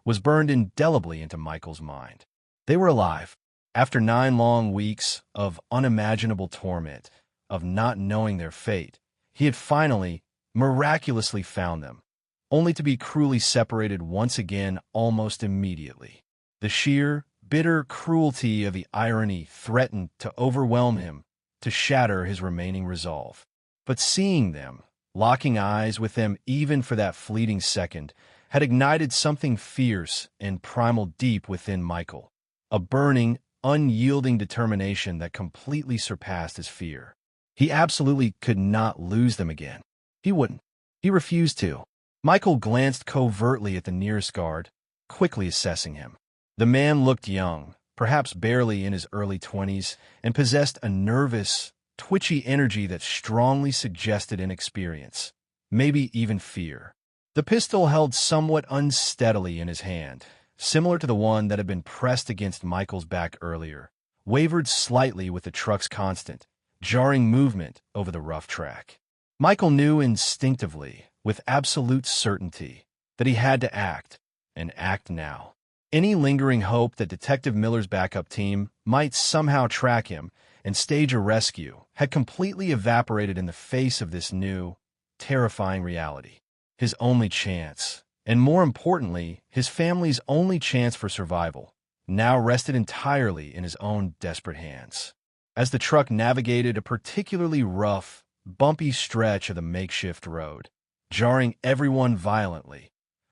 was burned indelibly into Michael's mind. They were alive. After 9 long weeks of unimaginable torment, of not knowing their fate, he had finally, miraculously found them, only to be cruelly separated once again almost immediately. The sheer, bitter cruelty of the irony threatened to overwhelm him, to shatter his remaining resolve. But seeing them, locking eyes with them even for that fleeting second, had ignited something fierce and primal deep within Michael, a burning, unyielding determination that completely surpassed his fear. He absolutely could not lose them again. He wouldn't. He refused to. Michael glanced covertly at the nearest guard, quickly assessing him. The man looked young, perhaps barely in his early 20s, and possessed a nervous, twitchy energy that strongly suggested inexperience, maybe even fear. The pistol held somewhat unsteadily in his hand, similar to the one that had been pressed against Michael's back earlier, wavered slightly with the truck's constant, jarring movement over the rough track. Michael knew instinctively, with absolute certainty, that he had to act, and act now. Any lingering hope that Detective Miller's backup team might somehow track him and stage a rescue had completely evaporated in the face of this new, terrifying reality. His only chance, and more importantly, his family's only chance for survival, now rested entirely in his own desperate hands. As the truck navigated a particularly rough, bumpy stretch of the makeshift road, jarring everyone violently,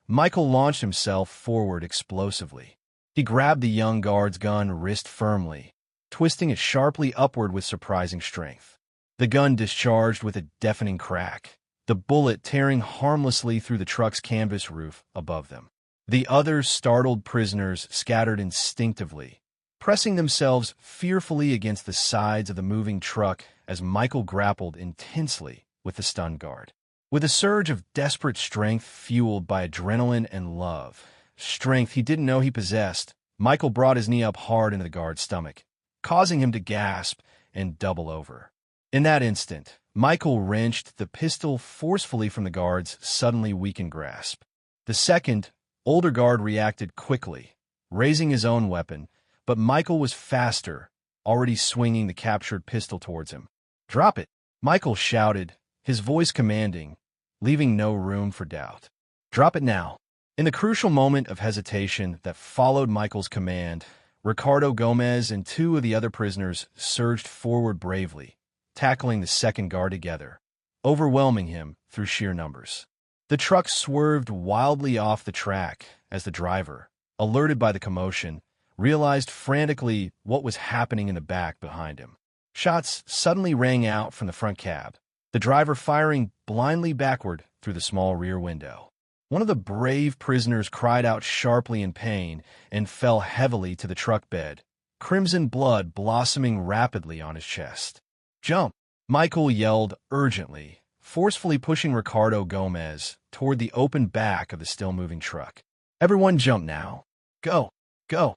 Michael launched himself forward explosively. He grabbed the young guard's gun wrist firmly, twisting it sharply upward with surprising strength. The gun discharged with a deafening crack, the bullet tearing harmlessly through the truck's canvas roof above them. The other startled prisoners scattered instinctively, pressing themselves fearfully against the sides of the moving truck as Michael grappled intensely with the stunned guard. With a surge of desperate strength fueled by adrenaline and love, strength he didn't know he possessed, Michael brought his knee up hard into the guard's stomach, causing him to gasp and double over. In that instant, Michael wrenched the pistol forcefully from the guard's suddenly weakened grasp. The second, older guard reacted quickly, raising his own weapon, but Michael was faster, already swinging the captured pistol towards him. "Drop it!" Michael shouted, his voice commanding, leaving no room for doubt. "Drop it now." In the crucial moment of hesitation that followed Michael's command, Ricardo Gomez and two of the other prisoners surged forward bravely, tackling the second guard together, overwhelming him through sheer numbers. The truck swerved wildly off the track as the driver, alerted by the commotion, realized frantically what was happening in the back behind him. Shots suddenly rang out from the front cab, the driver firing blindly backward through the small rear window. One of the brave prisoners cried out sharply in pain and fell heavily to the truck bed, crimson blood blossoming rapidly on his chest. "Jump!" Michael yelled urgently, forcefully pushing Ricardo Gomez toward the open back of the still-moving truck. "Everyone jump now. Go! Go!"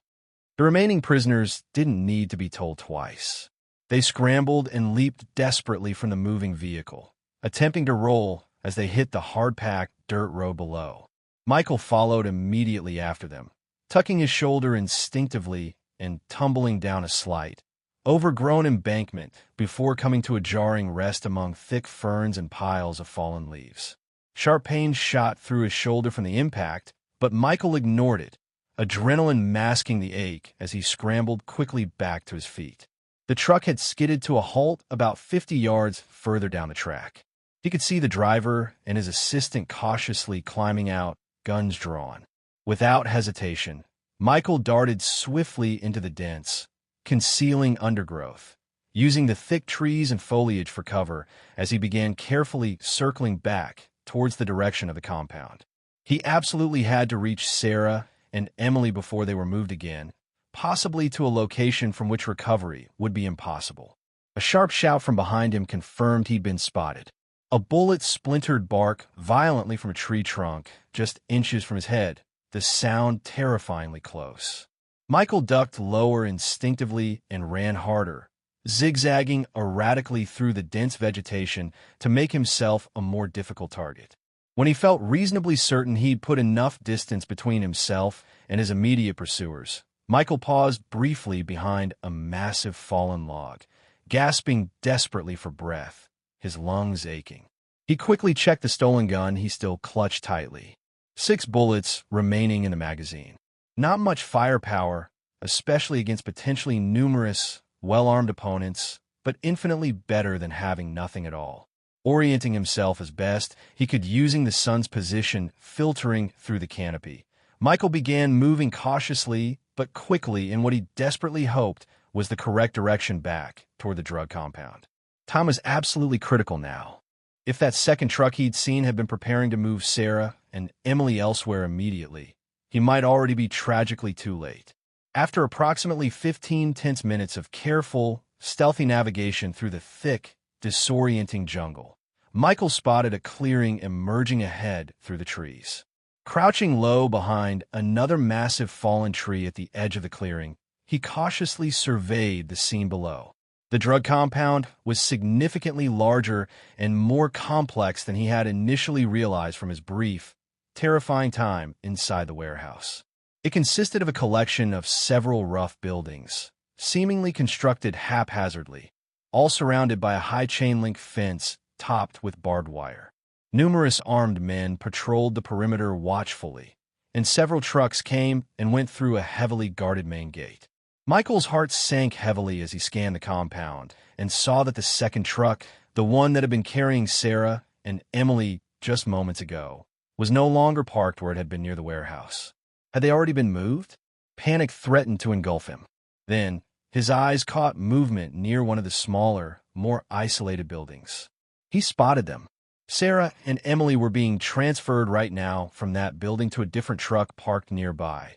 The remaining prisoners didn't need to be told twice. They scrambled and leaped desperately from the moving vehicle, attempting to roll as they hit the hard-packed dirt road below. Michael followed immediately after them, tucking his shoulder instinctively and tumbling down a slight, overgrown embankment before coming to a jarring rest among thick ferns and piles of fallen leaves. Sharp pain shot through his shoulder from the impact, but Michael ignored it, adrenaline masking the ache as he scrambled quickly back to his feet. The truck had skidded to a halt about 50 yards further down the track. He could see the driver and his assistant cautiously climbing out, guns drawn. Without hesitation, Michael darted swiftly into the dense, concealing undergrowth, using the thick trees and foliage for cover as he began carefully circling back towards the direction of the compound. He absolutely had to reach Sarah and Emily before they were moved again, possibly to a location from which recovery would be impossible. A sharp shout from behind him confirmed he'd been spotted. A bullet splintered bark violently from a tree trunk just inches from his head, the sound terrifyingly close. Michael ducked lower instinctively and ran harder, zigzagging erratically through the dense vegetation to make himself a more difficult target. When he felt reasonably certain he'd put enough distance between himself and his immediate pursuers, Michael paused briefly behind a massive fallen log, gasping desperately for breath, his lungs aching. He quickly checked the stolen gun he still clutched tightly. 6 bullets remaining in the magazine. Not much firepower, especially against potentially numerous, well-armed opponents, but infinitely better than having nothing at all. Orienting himself as best he could using the sun's position filtering through the canopy, Michael began moving cautiously but quickly in what he desperately hoped was the correct direction back toward the drug compound. Time was absolutely critical now. If that second truck he'd seen had been preparing to move Sarah and Emily elsewhere immediately, he might already be tragically too late. After approximately 15 tense minutes of careful, stealthy navigation through the thick, disorienting jungle, Michael spotted a clearing emerging ahead through the trees. Crouching low behind another massive fallen tree at the edge of the clearing, he cautiously surveyed the scene below. The drug compound was significantly larger and more complex than he had initially realized from his brief, terrifying time inside the warehouse. It consisted of a collection of several rough buildings, seemingly constructed haphazardly, all surrounded by a high chain-link fence topped with barbed wire. Numerous armed men patrolled the perimeter watchfully, and several trucks came and went through a heavily guarded main gate. Michael's heart sank heavily as he scanned the compound and saw that the second truck, the one that had been carrying Sarah and Emily just moments ago, was no longer parked where it had been near the warehouse. Had they already been moved? Panic threatened to engulf him. Then, his eyes caught movement near one of the smaller, more isolated buildings. He spotted them. Sarah and Emily were being transferred right now from that building to a different truck parked nearby.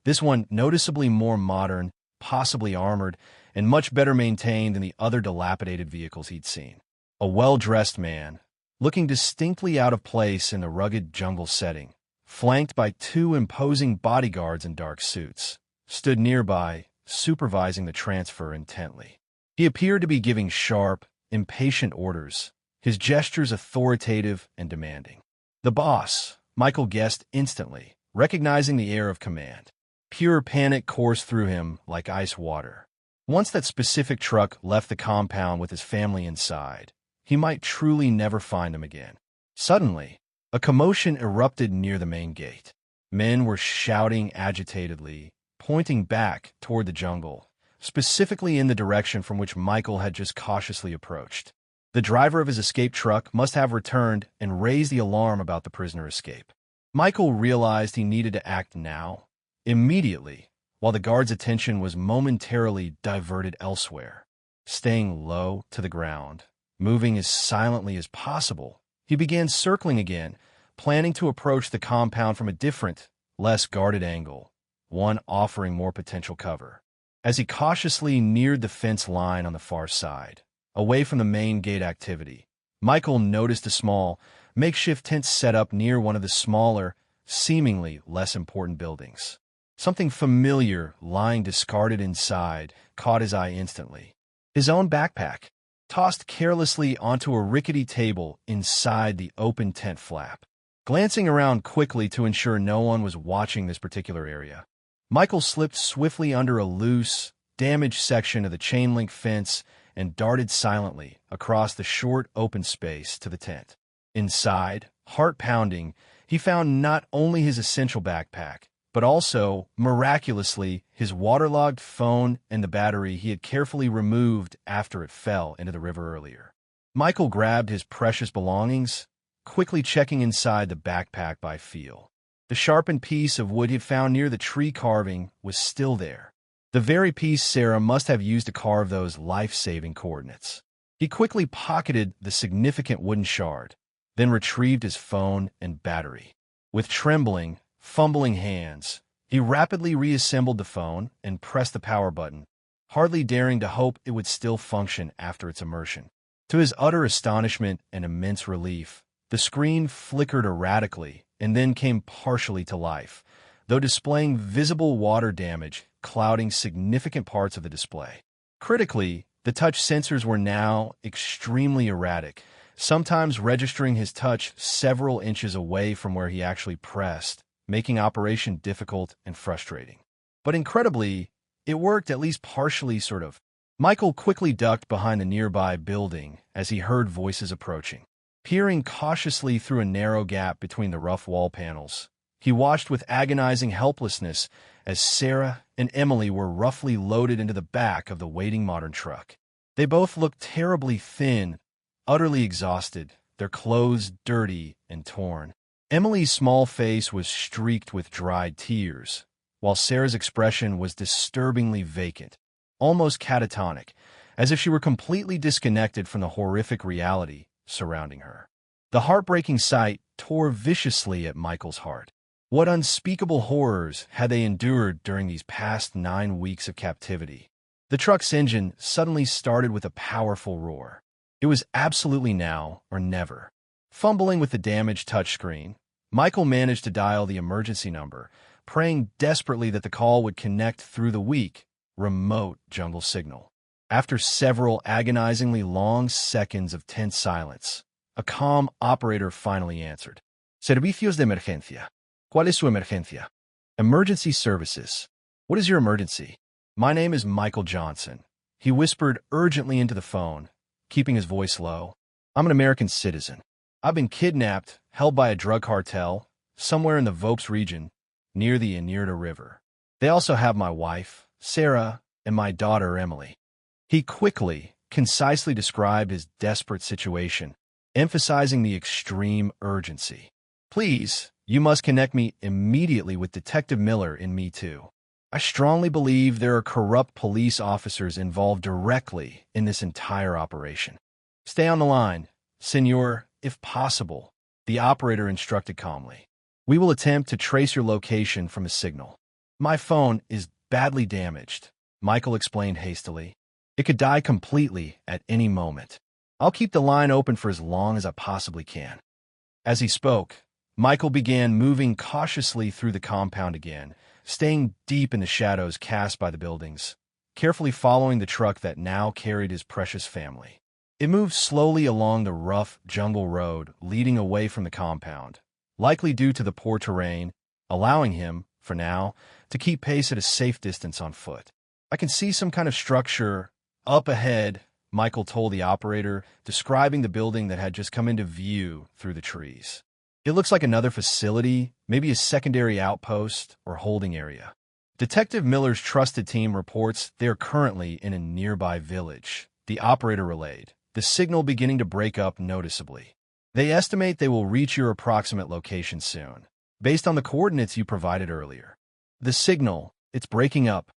This one noticeably more modern, possibly armored, and much better maintained than the other dilapidated vehicles he'd seen. A well-dressed man, looking distinctly out of place in the rugged jungle setting, flanked by 2 imposing bodyguards in dark suits, stood nearby, supervising the transfer intently. He appeared to be giving sharp, impatient orders, his gestures authoritative and demanding. The boss, Michael guessed instantly, recognizing the air of command. Pure panic coursed through him like ice water. Once that specific truck left the compound with his family inside, he might truly never find them again. Suddenly, a commotion erupted near the main gate. Men were shouting agitatedly, pointing back toward the jungle, specifically in the direction from which Michael had just cautiously approached. The driver of his escape truck must have returned and raised the alarm about the prisoner escape. Michael realized he needed to act now, immediately, while the guard's attention was momentarily diverted elsewhere. Staying low to the ground, moving as silently as possible, he began circling again, planning to approach the compound from a different, less guarded angle, one offering more potential cover. As he cautiously neared the fence line on the far side, away from the main gate activity, Michael noticed a small, makeshift tent set up near one of the smaller, seemingly less important buildings. Something familiar lying discarded inside caught his eye instantly. His own backpack, tossed carelessly onto a rickety table inside the open tent flap. Glancing around quickly to ensure no one was watching this particular area, Michael slipped swiftly under a loose, damaged section of the chain-link fence and darted silently across the short open space to the tent. Inside, heart pounding, he found not only his essential backpack, but also, miraculously, his waterlogged phone and the battery he had carefully removed after it fell into the river earlier. Michael grabbed his precious belongings, quickly checking inside the backpack by feel. The sharpened piece of wood he had found near the tree carving was still there. The very piece Sarah must have used to carve those life-saving coordinates. He quickly pocketed the significant wooden shard, then retrieved his phone and battery. With trembling, fumbling hands, he rapidly reassembled the phone and pressed the power button, hardly daring to hope it would still function after its immersion. To his utter astonishment and immense relief, the screen flickered erratically and then came partially to life, though displaying visible water damage clouding significant parts of the display. Critically, the touch sensors were now extremely erratic, sometimes registering his touch several inches away from where he actually pressed, making operation difficult and frustrating. But incredibly, it worked at least partially, sort of. Michael quickly ducked behind the nearby building as he heard voices approaching. Peering cautiously through a narrow gap between the rough wall panels, he watched with agonizing helplessness as Sarah and Emily were roughly loaded into the back of the waiting modern truck. They both looked terribly thin, utterly exhausted, their clothes dirty and torn. Emily's small face was streaked with dried tears, while Sarah's expression was disturbingly vacant, almost catatonic, as if she were completely disconnected from the horrific reality surrounding her. The heartbreaking sight tore viciously at Michael's heart. What unspeakable horrors had they endured during these past 9 weeks of captivity? The truck's engine suddenly started with a powerful roar. It was absolutely now or never. Fumbling with the damaged touchscreen, Michael managed to dial the emergency number, praying desperately that the call would connect through the weak, remote jungle signal. After several agonizingly long seconds of tense silence, a calm operator finally answered. Servicios de emergencia. ¿Cuál es su emergencia? Emergency services. What is your emergency? My name is Michael Johnson. He whispered urgently into the phone, keeping his voice low. I'm an American citizen. I've been kidnapped, held by a drug cartel, somewhere in the Vosges region, near the Inirta River. They also have my wife, Sarah, and my daughter, Emily. He quickly, concisely described his desperate situation, emphasizing the extreme urgency. Please, you must connect me immediately with Detective Miller in Me Too. I strongly believe there are corrupt police officers involved directly in this entire operation. Stay on the line, senor, if possible, the operator instructed calmly. We will attempt to trace your location from a signal. My phone is badly damaged, Michael explained hastily. It could die completely at any moment. I'll keep the line open for as long as I possibly can. As he spoke, Michael began moving cautiously through the compound again, staying deep in the shadows cast by the buildings, carefully following the truck that now carried his precious family. It moved slowly along the rough jungle road leading away from the compound, likely due to the poor terrain, allowing him, for now, to keep pace at a safe distance on foot. "I can see some kind of structure up ahead," Michael told the operator, describing the building that had just come into view through the trees. "It looks like another facility, maybe a secondary outpost or holding area." Detective Miller's trusted team reports they are currently in a nearby village, the operator relayed, the signal beginning to break up noticeably. "They estimate they will reach your approximate location soon, based on the coordinates you provided earlier." "The signal, it's breaking up."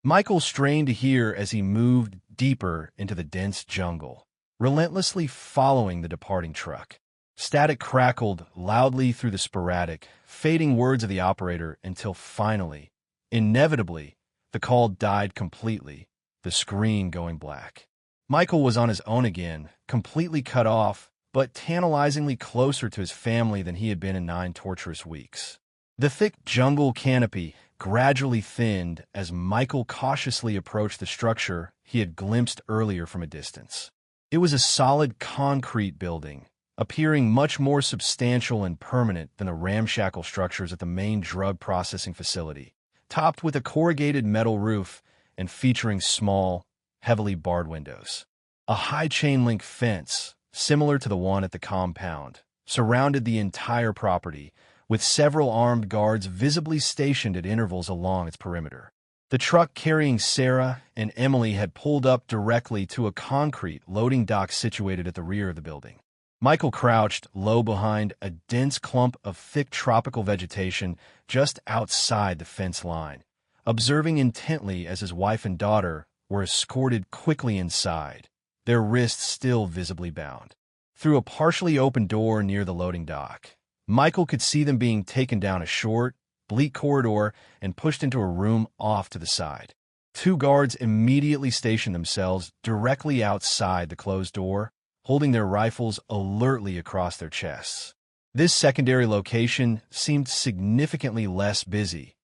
Michael strained to hear as he moved deeper into the dense jungle, relentlessly following the departing truck. Static crackled loudly through the sporadic, fading words of the operator until finally, inevitably, the call died completely, the screen going black. Michael was on his own again, completely cut off, but tantalizingly closer to his family than he had been in 9 torturous weeks. The thick jungle canopy gradually thinned as Michael cautiously approached the structure he had glimpsed earlier from a distance. It was a solid concrete building, appearing much more substantial and permanent than the ramshackle structures at the main drug processing facility, topped with a corrugated metal roof and featuring small, heavily barred windows. A high chain-link fence, similar to the one at the compound, surrounded the entire property, with several armed guards visibly stationed at intervals along its perimeter. The truck carrying Sarah and Emily had pulled up directly to a concrete loading dock situated at the rear of the building. Michael crouched low behind a dense clump of thick tropical vegetation just outside the fence line, observing intently as his wife and daughter were escorted quickly inside, their wrists still visibly bound. Through a partially open door near the loading dock, Michael could see them being taken down a short, bleak corridor and pushed into a room off to the side. 2 guards immediately stationed themselves directly outside the closed door, holding their rifles alertly across their chests. This secondary location seemed significantly less busy,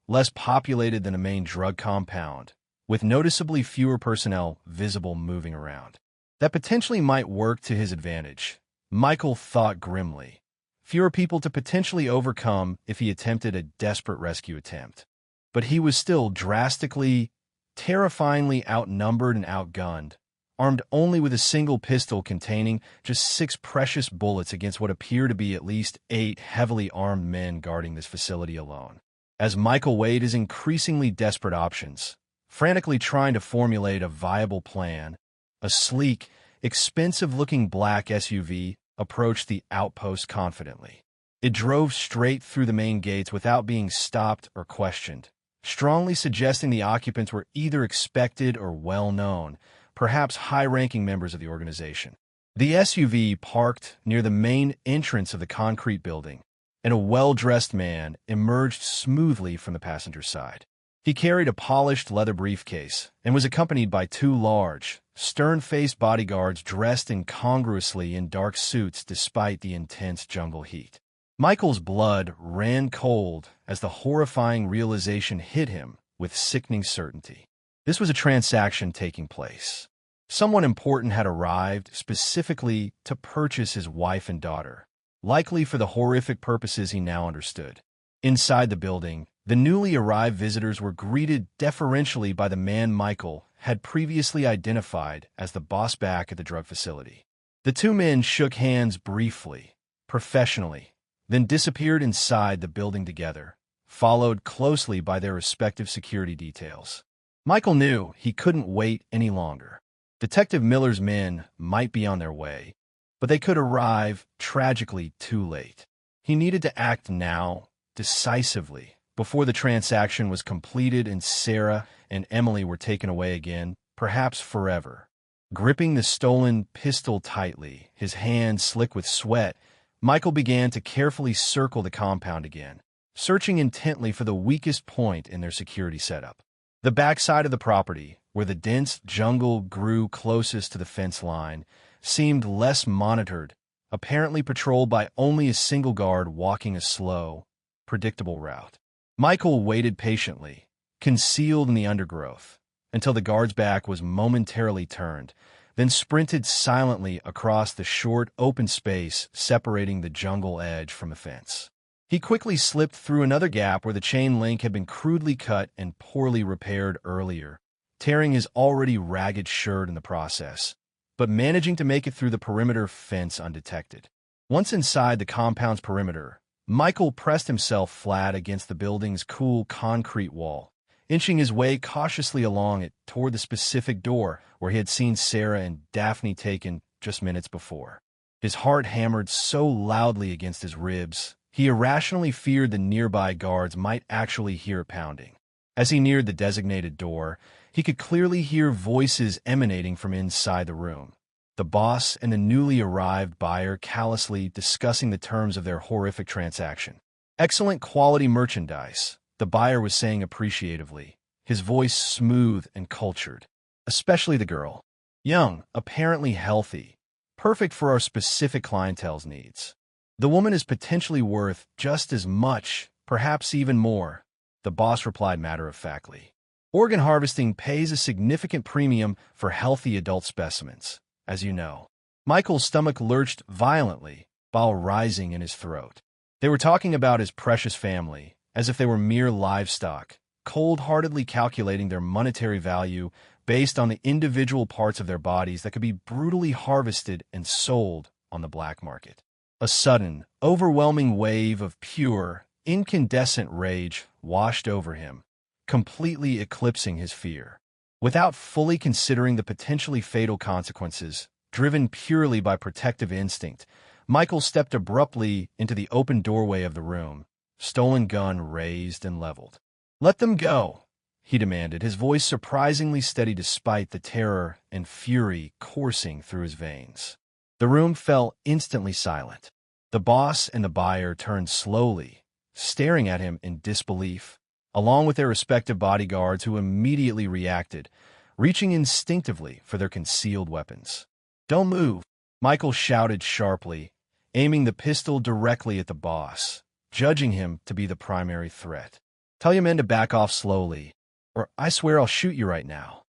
less populated than a main drug compound, with noticeably fewer personnel visible moving around. That potentially might work to his advantage, Michael thought grimly. Fewer people to potentially overcome if he attempted a desperate rescue attempt. But he was still drastically, terrifyingly outnumbered and outgunned, armed only with a single pistol containing just 6 precious bullets against what appeared to be at least 8 heavily armed men guarding this facility alone. As Michael weighed his increasingly desperate options, frantically trying to formulate a viable plan, a sleek, expensive-looking black SUV approached the outpost confidently. It drove straight through the main gates without being stopped or questioned, strongly suggesting the occupants were either expected or well-known, perhaps high-ranking members of the organization. The SUV parked near the main entrance of the concrete building, and a well-dressed man emerged smoothly from the passenger side. He carried a polished leather briefcase and was accompanied by 2 large, stern-faced bodyguards dressed incongruously in dark suits despite the intense jungle heat. Michael's blood ran cold as the horrifying realization hit him with sickening certainty. This was a transaction taking place. Someone important had arrived specifically to purchase his wife and daughter, likely for the horrific purposes he now understood. Inside the building, the newly arrived visitors were greeted deferentially by the man Michael had previously identified as the boss back at the drug facility. The 2 men shook hands briefly, professionally, then disappeared inside the building together, followed closely by their respective security details. Michael knew he couldn't wait any longer. Detective Miller's men might be on their way, but they could arrive tragically too late. He needed to act now, decisively, before the transaction was completed and Sarah and Emily were taken away again, perhaps forever. Gripping the stolen pistol tightly, his hands slick with sweat, Michael began to carefully circle the compound again, searching intently for the weakest point in their security setup. The backside of the property, where the dense jungle grew closest to the fence line, seemed less monitored, apparently patrolled by only a single guard walking a slow, predictable route. Michael waited patiently, concealed in the undergrowth, until the guard's back was momentarily turned, then sprinted silently across the short, open space separating the jungle edge from the fence. He quickly slipped through another gap where the chain link had been crudely cut and poorly repaired earlier, tearing his already ragged shirt in the process, but managing to make it through the perimeter fence undetected. Once inside the compound's perimeter, Michael pressed himself flat against the building's cool concrete wall, inching his way cautiously along it toward the specific door where he had seen Sarah and Daphne taken just minutes before. His heart hammered so loudly against his ribs, he irrationally feared the nearby guards might actually hear it pounding. As he neared the designated door, he could clearly hear voices emanating from inside the room. The boss and the newly arrived buyer callously discussing the terms of their horrific transaction. "Excellent quality merchandise," the buyer was saying appreciatively, his voice smooth and cultured. "Especially the girl. Young, apparently healthy. Perfect for our specific clientele's needs. The woman is potentially worth just as much, perhaps even more," the boss replied matter-of-factly. "Organ harvesting pays a significant premium for healthy adult specimens, as you know." Michael's stomach lurched violently, bile rising in his throat. They were talking about his precious family, as if they were mere livestock, cold-heartedly calculating their monetary value based on the individual parts of their bodies that could be brutally harvested and sold on the black market. A sudden, overwhelming wave of pure, incandescent rage washed over him, completely eclipsing his fear. Without fully considering the potentially fatal consequences, driven purely by protective instinct, Michael stepped abruptly into the open doorway of the room, stolen gun raised and leveled. "Let them go," he demanded, his voice surprisingly steady despite the terror and fury coursing through his veins. The room fell instantly silent. The boss and the buyer turned slowly, staring at him in disbelief, along with their respective bodyguards who immediately reacted, reaching instinctively for their concealed weapons. "Don't move," Michael shouted sharply, aiming the pistol directly at the boss, judging him to be the primary threat. "Tell your men to back off slowly, or I swear I'll shoot you right now."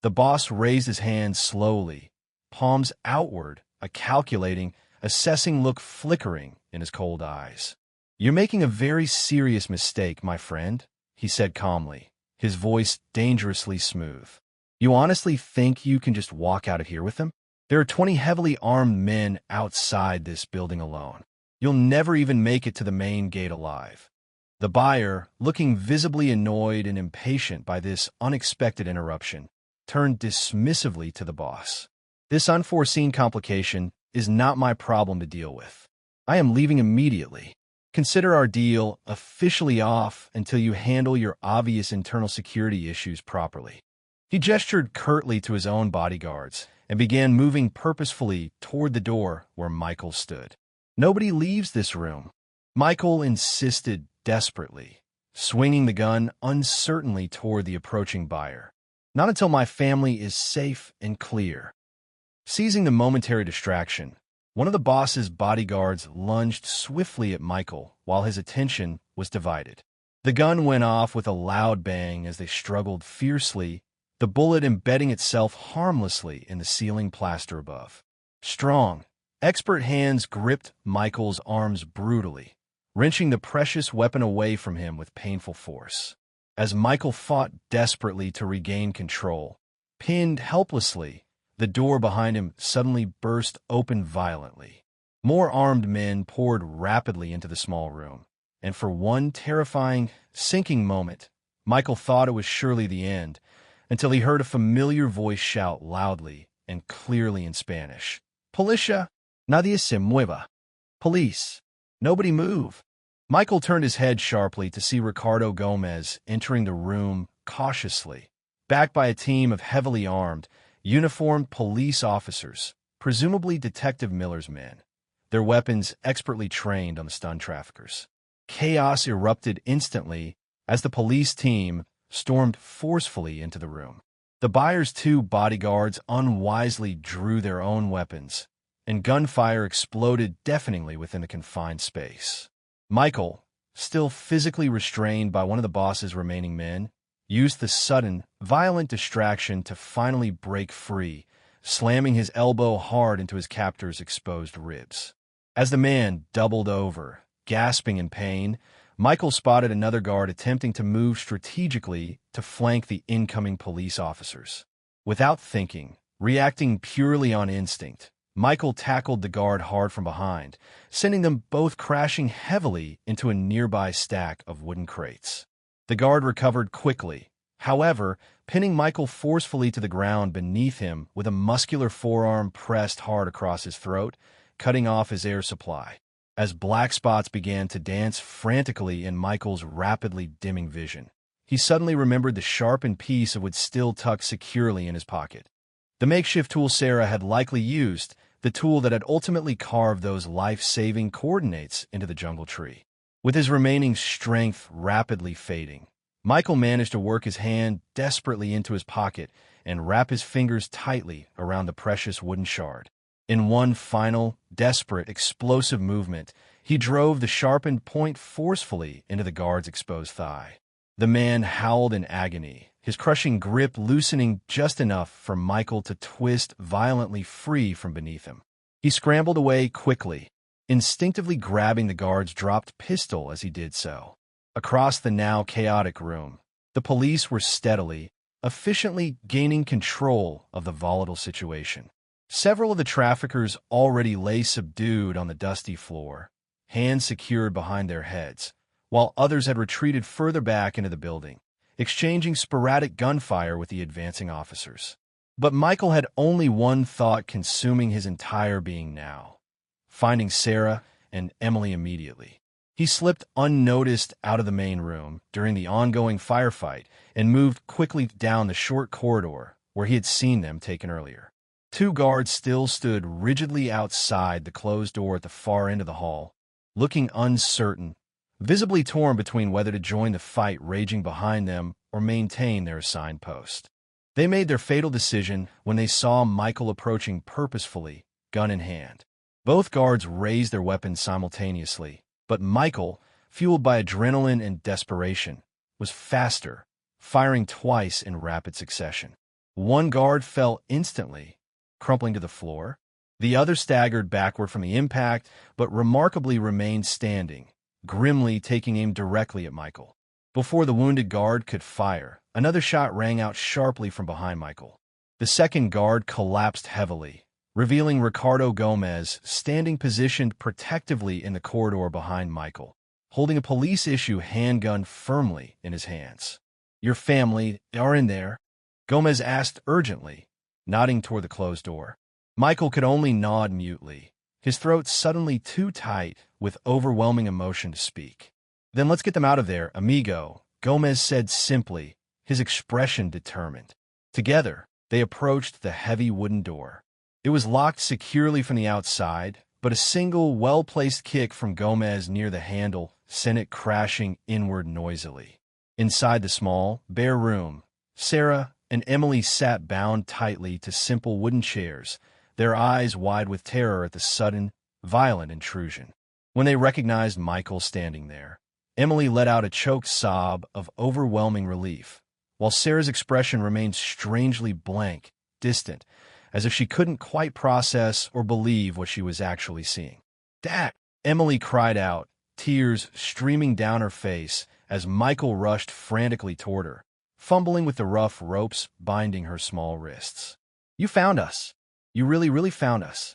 The boss raised his hands slowly, palms outward, a calculating, assessing look flickering in his cold eyes. "You're making a very serious mistake, my friend," he said calmly, his voice dangerously smooth. "You honestly think you can just walk out of here with them? There are 20 heavily armed men outside this building alone. You'll never even make it to the main gate alive." The buyer, looking visibly annoyed and impatient by this unexpected interruption, turned dismissively to the boss. "This unforeseen complication is not my problem to deal with. I am leaving immediately. Consider our deal officially off until you handle your obvious internal security issues properly." He gestured curtly to his own bodyguards and began moving purposefully toward the door where Michael stood. "Nobody leaves this room," Michael insisted desperately, swinging the gun uncertainly toward the approaching buyer. "Not until my family is safe and clear." Seizing the momentary distraction, one of the boss's bodyguards lunged swiftly at Michael while his attention was divided. The gun went off with a loud bang as they struggled fiercely, the bullet embedding itself harmlessly in the ceiling plaster above. Strong, expert hands gripped Michael's arms brutally, wrenching the precious weapon away from him with painful force. As Michael fought desperately to regain control, pinned helplessly, the door behind him suddenly burst open violently. More armed men poured rapidly into the small room, and for one terrifying, sinking moment, Michael thought it was surely the end, until he heard a familiar voice shout loudly and clearly in Spanish. "Policia, nadie se mueva." "Police, nobody move." Michael turned his head sharply to see Ricardo Gomez entering the room cautiously, backed by a team of heavily armed, uniformed police officers, presumably Detective Miller's men, their weapons expertly trained on the stun traffickers. Chaos erupted instantly as the police team stormed forcefully into the room. The buyer's two bodyguards unwisely drew their own weapons, and gunfire exploded deafeningly within the confined space. Michael, still physically restrained by one of the boss's remaining men, used the sudden, violent distraction to finally break free, slamming his elbow hard into his captor's exposed ribs. As the man doubled over, Gasping in pain, Michael spotted another guard attempting to move strategically to flank the incoming police officers. Without thinking, reacting purely on instinct, Michael tackled the guard hard from behind, sending them both crashing heavily into a nearby stack of wooden crates. The guard recovered quickly, however, pinning Michael forcefully to the ground beneath him with a muscular forearm pressed hard across his throat, cutting off his air supply. As black spots began to dance frantically in Michael's rapidly dimming vision, he suddenly remembered the sharpened piece of wood still tucked securely in his pocket. The makeshift tool Sarah had likely used, the tool that had ultimately carved those life-saving coordinates into the jungle tree. With his remaining strength rapidly fading, Michael managed to work his hand desperately into his pocket and wrap his fingers tightly around the precious wooden shard. In one final, desperate, explosive movement, he drove the sharpened point forcefully into the guard's exposed thigh. The man howled in agony, his crushing grip loosening just enough for Michael to twist violently free from beneath him. He scrambled away quickly, instinctively grabbing the guard's dropped pistol as he did so. Across the now chaotic room, the police were steadily, efficiently gaining control of the volatile situation. Several of the traffickers already lay subdued on the dusty floor, hands secured behind their heads, while others had retreated further back into the building, exchanging sporadic gunfire with the advancing officers. But Michael had only one thought consuming his entire being now: finding Sarah and Emily immediately. He slipped unnoticed out of the main room during the ongoing firefight and moved quickly down the short corridor where he had seen them taken earlier. Two guards still stood rigidly outside the closed door at the far end of the hall, looking uncertain, visibly torn between whether to join the fight raging behind them or maintain their assigned post. They made their fatal decision when they saw Michael approaching purposefully, gun in hand. Both guards raised their weapons simultaneously, but Michael, fueled by adrenaline and desperation, was faster, firing twice in rapid succession. One guard fell instantly, crumpling to the floor. The other staggered backward from the impact, but remarkably remained standing, grimly taking aim directly at Michael. Before the wounded guard could fire, another shot rang out sharply from behind Michael. The second guard collapsed heavily, revealing Ricardo Gomez standing positioned protectively in the corridor behind Michael, holding a police-issue handgun firmly in his hands. "Your family are in there?" Gomez asked urgently, nodding toward the closed door. Michael could only nod mutely, his throat suddenly too tight with overwhelming emotion to speak. "Then let's get them out of there, amigo," Gomez said simply, his expression determined. Together, they approached the heavy wooden door. It was locked securely from the outside, but a single, well-placed kick from Gomez near the handle sent it crashing inward noisily. Inside the small, bare room, Sarah and Emily sat bound tightly to simple wooden chairs, their eyes wide with terror at the sudden, violent intrusion. When they recognized Michael standing there, Emily let out a choked sob of overwhelming relief, while Sarah's expression remained strangely blank, distant, as if she couldn't quite process or believe what she was actually seeing. "Dad!" Emily cried out, tears streaming down her face as Michael rushed frantically toward her, fumbling with the rough ropes binding her small wrists. "You found us. You really, really found us.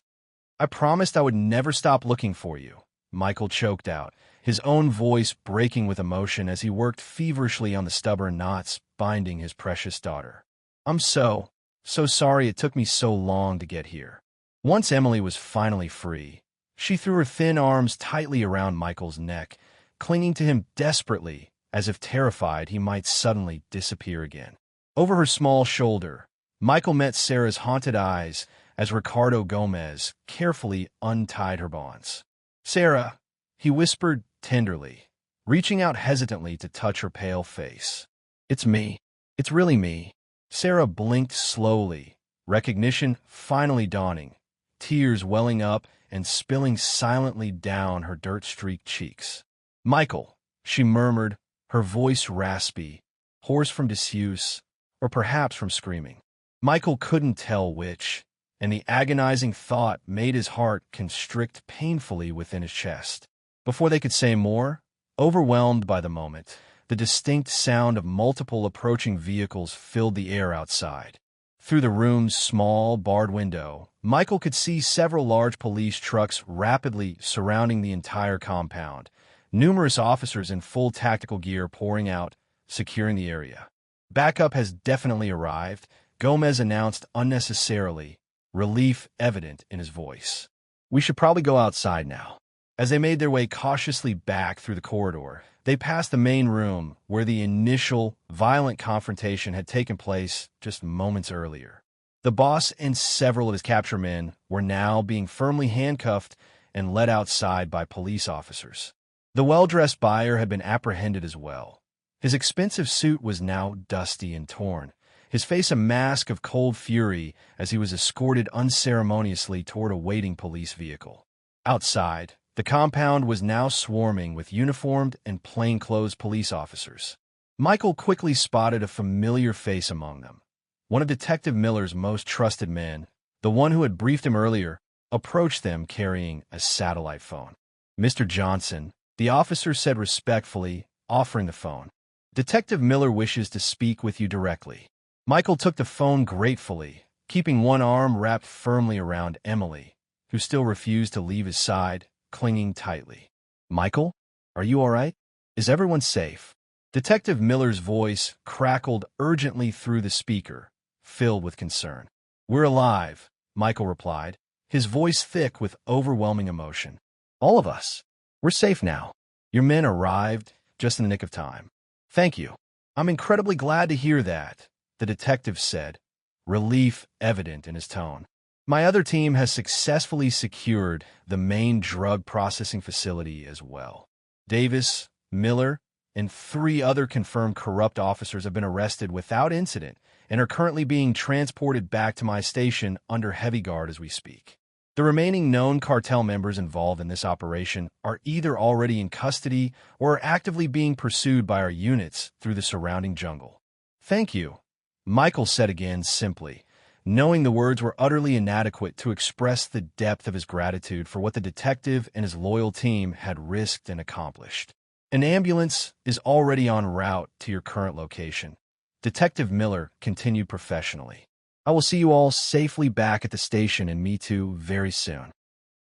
I promised I would never stop looking for you," Michael choked out, his own voice breaking with emotion as he worked feverishly on the stubborn knots binding his precious daughter. "I'm so sorry it took me so long to get here." Once Emily was finally free, she threw her thin arms tightly around Michael's neck, clinging to him desperately, as if terrified he might suddenly disappear again. Over her small shoulder, Michael met Sarah's haunted eyes as Ricardo Gomez carefully untied her bonds. "Sarah," he whispered tenderly, reaching out hesitantly to touch her pale face. "It's me. It's really me." Sarah blinked slowly, recognition finally dawning, tears welling up and spilling silently down her dirt-streaked cheeks. "Michael," she murmured, her voice raspy, hoarse from disuse, or perhaps from screaming. Michael couldn't tell which, and the agonizing thought made his heart constrict painfully within his chest. Before they could say more, overwhelmed by the moment, the distinct sound of multiple approaching vehicles filled the air outside. Through the room's small, barred window, Michael could see several large police trucks rapidly surrounding the entire compound, numerous officers in full tactical gear pouring out, securing the area. "Backup has definitely arrived," Gomez announced unnecessarily, relief evident in his voice. "We should probably go outside now." As they made their way cautiously back through the corridor, they passed the main room where the initial violent confrontation had taken place just moments earlier. The boss and several of his capture men were now being firmly handcuffed and led outside by police officers. The well-dressed buyer had been apprehended as well. His expensive suit was now dusty and torn, his face a mask of cold fury as he was escorted unceremoniously toward a waiting police vehicle. Outside, the compound was now swarming with uniformed and plainclothes police officers. Michael quickly spotted a familiar face among them. One of Detective Miller's most trusted men, the one who had briefed him earlier, approached them carrying a satellite phone. "Mr. Johnson," the officer said respectfully, offering the phone. "Detective Miller wishes to speak with you directly." Michael took the phone gratefully, keeping one arm wrapped firmly around Emily, who still refused to leave his side, clinging tightly. "Michael, are you all right? Is everyone safe?" Detective Miller's voice crackled urgently through the speaker, filled with concern. "We're alive," Michael replied, his voice thick with overwhelming emotion. "All of us. We're safe now. Your men arrived just in the nick of time." "Thank you. I'm incredibly glad to hear that," the detective said, relief evident in his tone. "My other team has successfully secured the main drug processing facility as well. Davis, Miller, and 3 other confirmed corrupt officers have been arrested without incident and are currently being transported back to my station under heavy guard as we speak. The remaining known cartel members involved in this operation are either already in custody or are actively being pursued by our units through the surrounding jungle." "Thank you," Michael said again simply, knowing the words were utterly inadequate to express the depth of his gratitude for what the detective and his loyal team had risked and accomplished. "An ambulance is already en route to your current location," Detective Miller continued professionally. "I will see you all safely back at the station and me too very soon."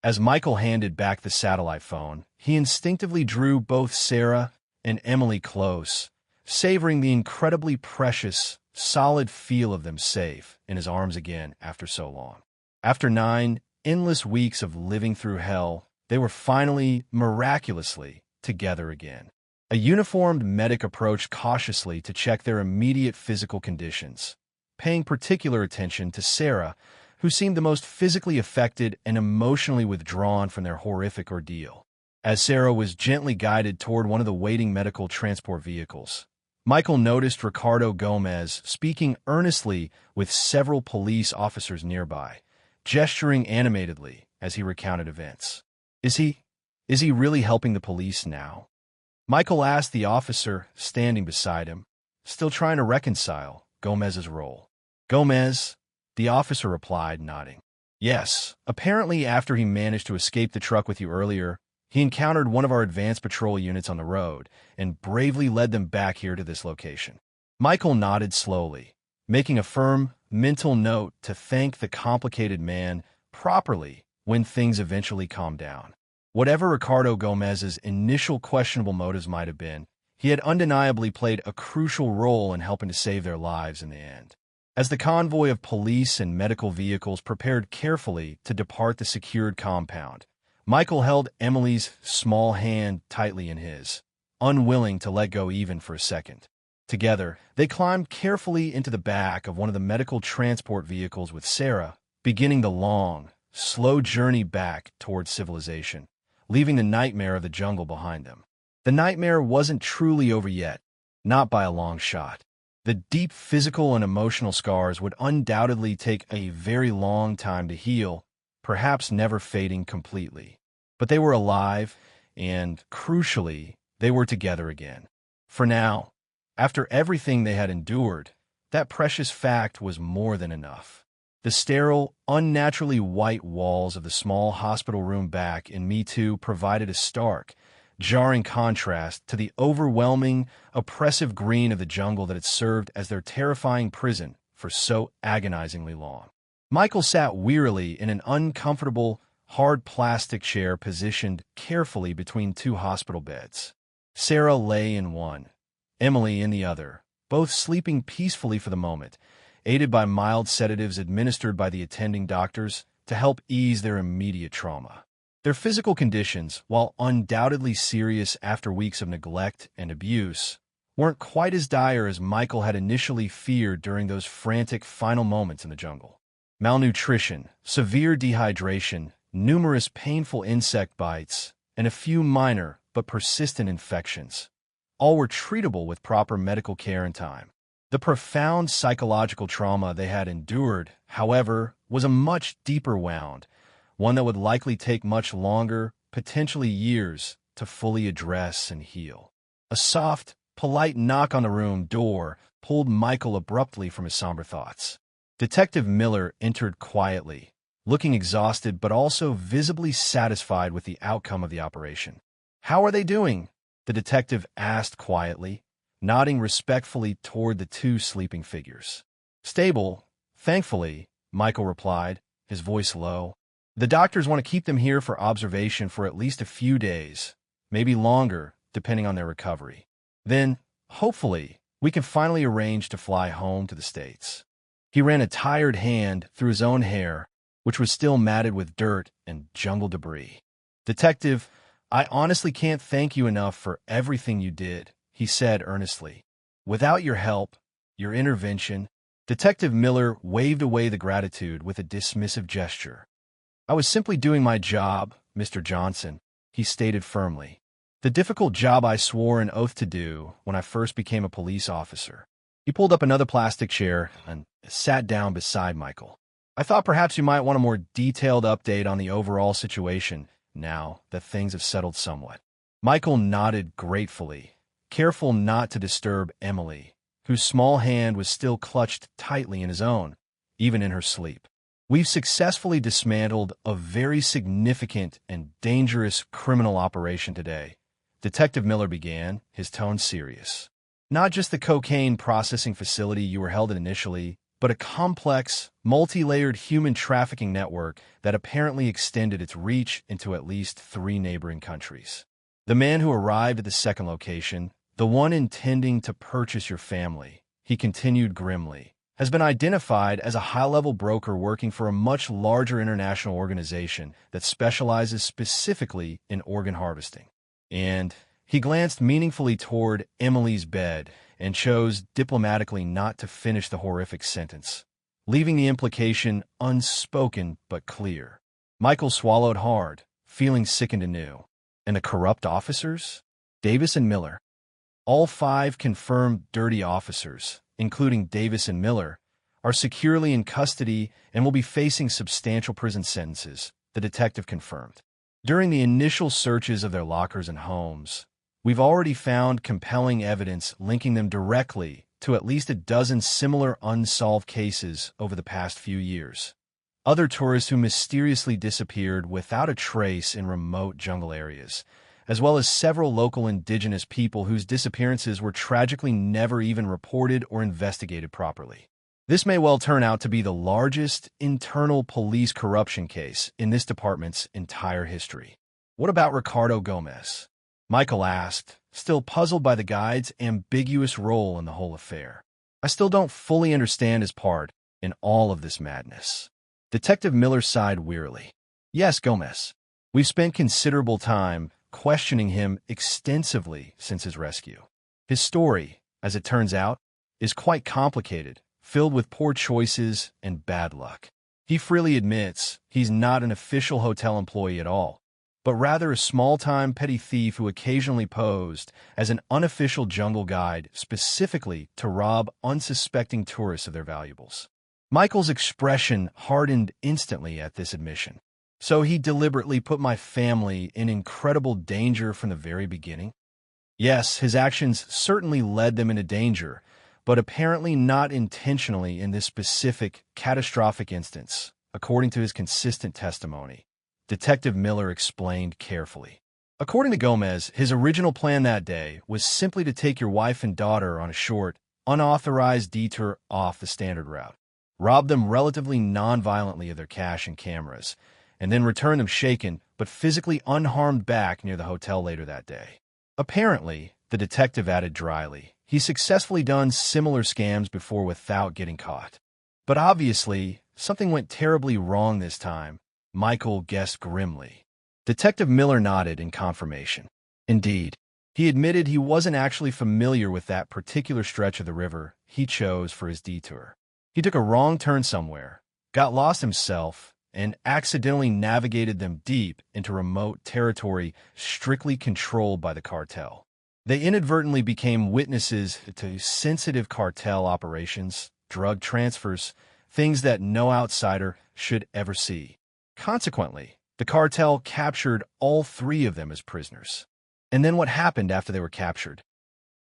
As Michael handed back the satellite phone, he instinctively drew both Sarah and Emily close, savoring the incredibly precious, solid feel of them safe in his arms again after so long. After 9 endless weeks of living through hell, they were finally, miraculously, together again. A uniformed medic approached cautiously to check their immediate physical conditions, paying particular attention to Sarah, who seemed the most physically affected and emotionally withdrawn from their horrific ordeal. As Sarah was gently guided toward one of the waiting medical transport vehicles, Michael noticed Ricardo Gomez speaking earnestly with several police officers nearby, gesturing animatedly as he recounted events. Is he really helping the police now?" Michael asked the officer standing beside him, still trying to reconcile Gomez's role. "Gomez," the officer replied, nodding. "Yes, apparently after he managed to escape the truck with you earlier, he encountered one of our advanced patrol units on the road and bravely led them back here to this location." Michael nodded slowly, making a firm mental note to thank the complicated man properly when things eventually calmed down. Whatever Ricardo Gomez's initial questionable motives might have been, he had undeniably played a crucial role in helping to save their lives in the end. As the convoy of police and medical vehicles prepared carefully to depart the secured compound, Michael held Emily's small hand tightly in his, unwilling to let go even for a second. Together, they climbed carefully into the back of one of the medical transport vehicles with Sarah, beginning the long, slow journey back towards civilization, leaving the nightmare of the jungle behind them. The nightmare wasn't truly over yet, not by a long shot. The deep physical and emotional scars would undoubtedly take a very long time to heal, perhaps never fading completely. But they were alive, and, crucially, they were together again. For now, after everything they had endured, that precious fact was more than enough. The sterile, unnaturally white walls of the small hospital room back in Me Too provided a stark, jarring contrast to the overwhelming, oppressive green of the jungle that had served as their terrifying prison for so agonizingly long. Michael sat wearily in an uncomfortable, hard plastic chair positioned carefully between two hospital beds. Sarah lay in one, Emily in the other, both sleeping peacefully for the moment, aided by mild sedatives administered by the attending doctors to help ease their immediate trauma. Their physical conditions, while undoubtedly serious after weeks of neglect and abuse, weren't quite as dire as Michael had initially feared during those frantic final moments in the jungle. Malnutrition, severe dehydration, numerous painful insect bites, and a few minor but persistent infections. All were treatable with proper medical care and time. The profound psychological trauma they had endured, however, was a much deeper wound, one that would likely take much longer, potentially years, to fully address and heal. A soft, polite knock on the room door pulled Michael abruptly from his somber thoughts. Detective Miller entered quietly, looking exhausted but also visibly satisfied with the outcome of the operation. "How are they doing?" the detective asked quietly, nodding respectfully toward the two sleeping figures. "Stable, thankfully," Michael replied, his voice low. "The doctors want to keep them here for observation for at least a few days, maybe longer, depending on their recovery. Then, hopefully, we can finally arrange to fly home to the States." He ran a tired hand through his own hair, which was still matted with dirt and jungle debris. "Detective, I honestly can't thank you enough for everything you did," he said earnestly. "Without your help, your intervention—" Detective Miller waved away the gratitude with a dismissive gesture. "I was simply doing my job, Mr. Johnson," he stated firmly. "The difficult job I swore an oath to do when I first became a police officer." He pulled up another plastic chair and sat down beside Michael. "I thought perhaps you might want a more detailed update on the overall situation now that things have settled somewhat." Michael nodded gratefully, careful not to disturb Emily, whose small hand was still clutched tightly in his own, even in her sleep. "We've successfully dismantled a very significant and dangerous criminal operation today," Detective Miller began, his tone serious. "Not just the cocaine processing facility you were held at initially, but a complex, multi-layered human trafficking network that apparently extended its reach into at least 3 neighboring countries. The man who arrived at the second location, the one intending to purchase your family," he continued grimly, "has been identified as a high-level broker working for a much larger international organization that specializes specifically in organ harvesting." And he glanced meaningfully toward Emily's bed and chose diplomatically not to finish the horrific sentence, leaving the implication unspoken but clear. Michael swallowed hard, feeling sickened anew. And the corrupt officers? Davis and Miller. All 5 confirmed dirty officers, including Davis and Miller, are securely in custody and will be facing substantial prison sentences, the detective confirmed. During the initial searches of their lockers and homes, we've already found compelling evidence linking them directly to at least a dozen similar unsolved cases over the past few years. Other tourists who mysteriously disappeared without a trace in remote jungle areas, as well as several local indigenous people whose disappearances were tragically never even reported or investigated properly. This may well turn out to be the largest internal police corruption case in this department's entire history. "What about Ricardo Gomez?" Michael asked, still puzzled by the guide's ambiguous role in the whole affair. "I still don't fully understand his part in all of this madness." Detective Miller sighed wearily. "Yes, Gomez. We've spent considerable time questioning him extensively since his rescue. His story, as it turns out, is quite complicated, filled with poor choices and bad luck. He freely admits he's not an official hotel employee at all, but rather a small-time petty thief who occasionally posed as an unofficial jungle guide specifically to rob unsuspecting tourists of their valuables." Michael's expression hardened instantly at this admission. "So he deliberately put my family in incredible danger from the very beginning?" "Yes, his actions certainly led them into danger, but apparently not intentionally in this specific, catastrophic instance, according to his consistent testimony. Detective Miller explained carefully. According to Gomez, his original plan that day was simply to take your wife and daughter on a short, unauthorized detour off the standard route, rob them relatively non-violently of their cash and cameras, and then return them shaken but physically unharmed back near the hotel later that day. Apparently, the detective added dryly, he's successfully done similar scams before without getting caught. But obviously, something went terribly wrong this time, Michael guessed grimly. Detective Miller nodded in confirmation. Indeed, he admitted he wasn't actually familiar with that particular stretch of the river he chose for his detour. He took a wrong turn somewhere, got lost himself, and accidentally navigated them deep into remote territory strictly controlled by the cartel. They inadvertently became witnesses to sensitive cartel operations, drug transfers, things that no outsider should ever see. Consequently, the cartel captured all three of them as prisoners. And then what happened after they were captured?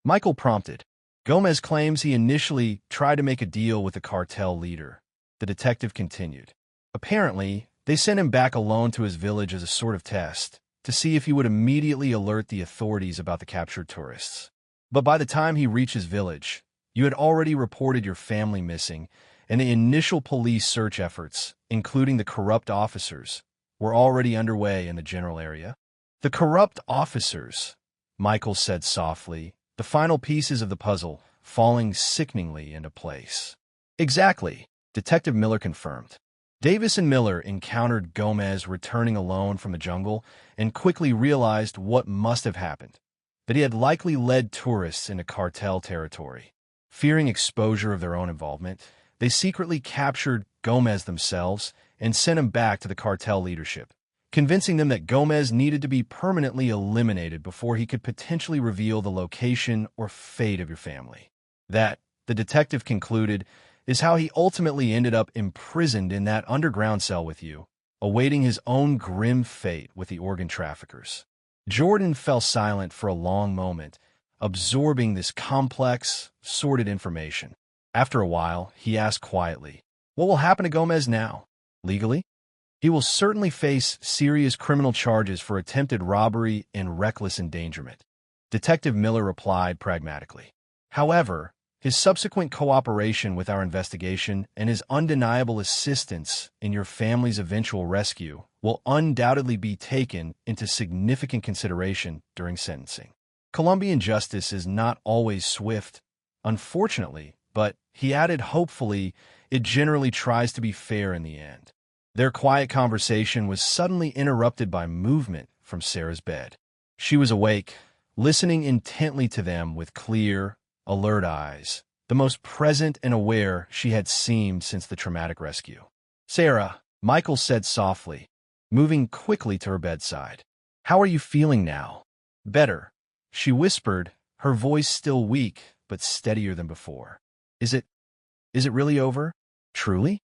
Michael prompted. Gomez claims he initially tried to make a deal with the cartel leader. The detective continued. Apparently, they sent him back alone to his village as a sort of test, to see if he would immediately alert the authorities about the captured tourists. But by the time he reached his village, you had already reported your family missing, and the initial police search efforts, including the corrupt officers, were already underway in the general area. The corrupt officers, Michael said softly, the final pieces of the puzzle falling sickeningly into place. Exactly, Detective Miller confirmed. Davis and Miller encountered Gomez returning alone from the jungle and quickly realized what must have happened, that he had likely led tourists into cartel territory. Fearing exposure of their own involvement, they secretly captured Gomez themselves and sent him back to the cartel leadership, convincing them that Gomez needed to be permanently eliminated before he could potentially reveal the location or fate of your family. That, the detective concluded, is how he ultimately ended up imprisoned in that underground cell with you, awaiting his own grim fate with the organ traffickers. Jordan fell silent for a long moment, absorbing this complex, sordid information. After a while, he asked quietly, "What will happen to Gomez now? Legally? He will certainly face serious criminal charges for attempted robbery and reckless endangerment," Detective Miller replied pragmatically. "However, his subsequent cooperation with our investigation and his undeniable assistance in your family's eventual rescue will undoubtedly be taken into significant consideration during sentencing. Colombian justice is not always swift, unfortunately, but," he added hopefully, "it generally tries to be fair in the end." Their quiet conversation was suddenly interrupted by movement from Sarah's bed. She was awake, listening intently to them with clear, alert eyes, the most present and aware she had seemed since the traumatic rescue. "Sarah," Michael said softly, moving quickly to her bedside. "How are you feeling now?" "Better," she whispered, her voice still weak but steadier than before. Is it really over? Truly?"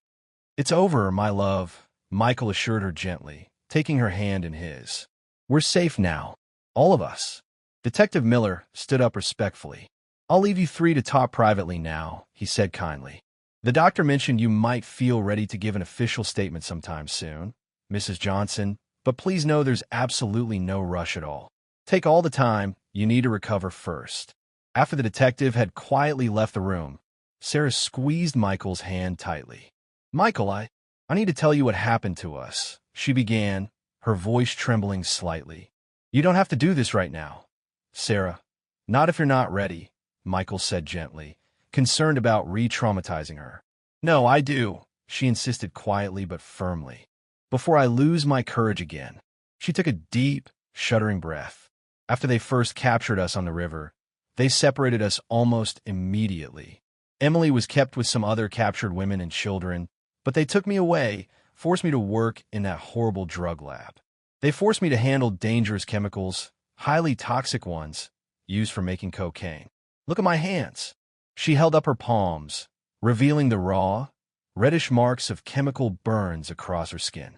"It's over, my love," Michael assured her gently, taking her hand in his. "We're safe now. All of us." Detective Miller stood up respectfully. "I'll leave you three to talk privately now," he said kindly. "The doctor mentioned you might feel ready to give an official statement sometime soon, Mrs. Johnson, but please know there's absolutely no rush at all. Take all the time you need to recover first." After the detective had quietly left the room, Sarah squeezed Michael's hand tightly. "Michael, I need to tell you what happened to us," she began, her voice trembling slightly. "You don't have to do this right now." "Sarah, not if you're not ready," Michael said gently, concerned about re-traumatizing her. "No, I do," she insisted quietly but firmly. "Before I lose my courage again." She took a deep, shuddering breath. After they first captured us on the river, they separated us almost immediately. Emily was kept with some other captured women and children, but they took me away, forced me to work in that horrible drug lab. They forced me to handle dangerous chemicals, highly toxic ones, used for making cocaine. Look at my hands." She held up her palms, revealing the raw, reddish marks of chemical burns across her skin.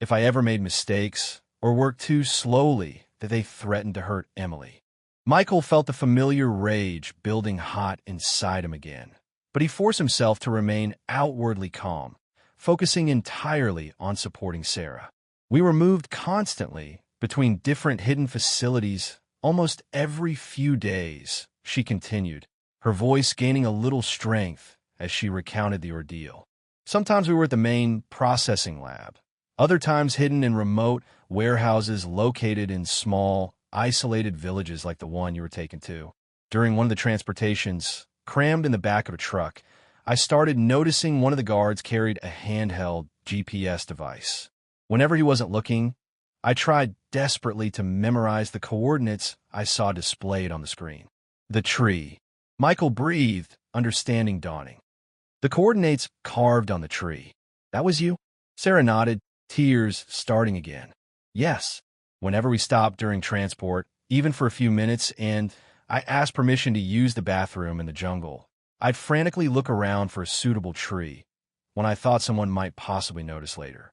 If I ever made mistakes or worked too slowly, that they threatened to hurt Emily. Michael felt the familiar rage building hot inside him again, but he forced himself to remain outwardly calm, focusing entirely on supporting Sarah. We were moved constantly between different hidden facilities almost every few days, she continued, her voice gaining a little strength as she recounted the ordeal. Sometimes we were at the main processing lab, other times hidden in remote warehouses located in small, isolated villages like the one you were taken to. During one of the transportations, crammed in the back of a truck, I started noticing one of the guards carried a handheld GPS device. Whenever he wasn't looking, I tried desperately to memorize the coordinates I saw displayed on the screen. The tree. Michael breathed, understanding dawning. The coordinates carved on the tree. That was you? Sarah nodded, tears starting again. Yes. Whenever we stopped during transport, even for a few minutes, and I asked permission to use the bathroom in the jungle, I'd frantically look around for a suitable tree when I thought someone might possibly notice later.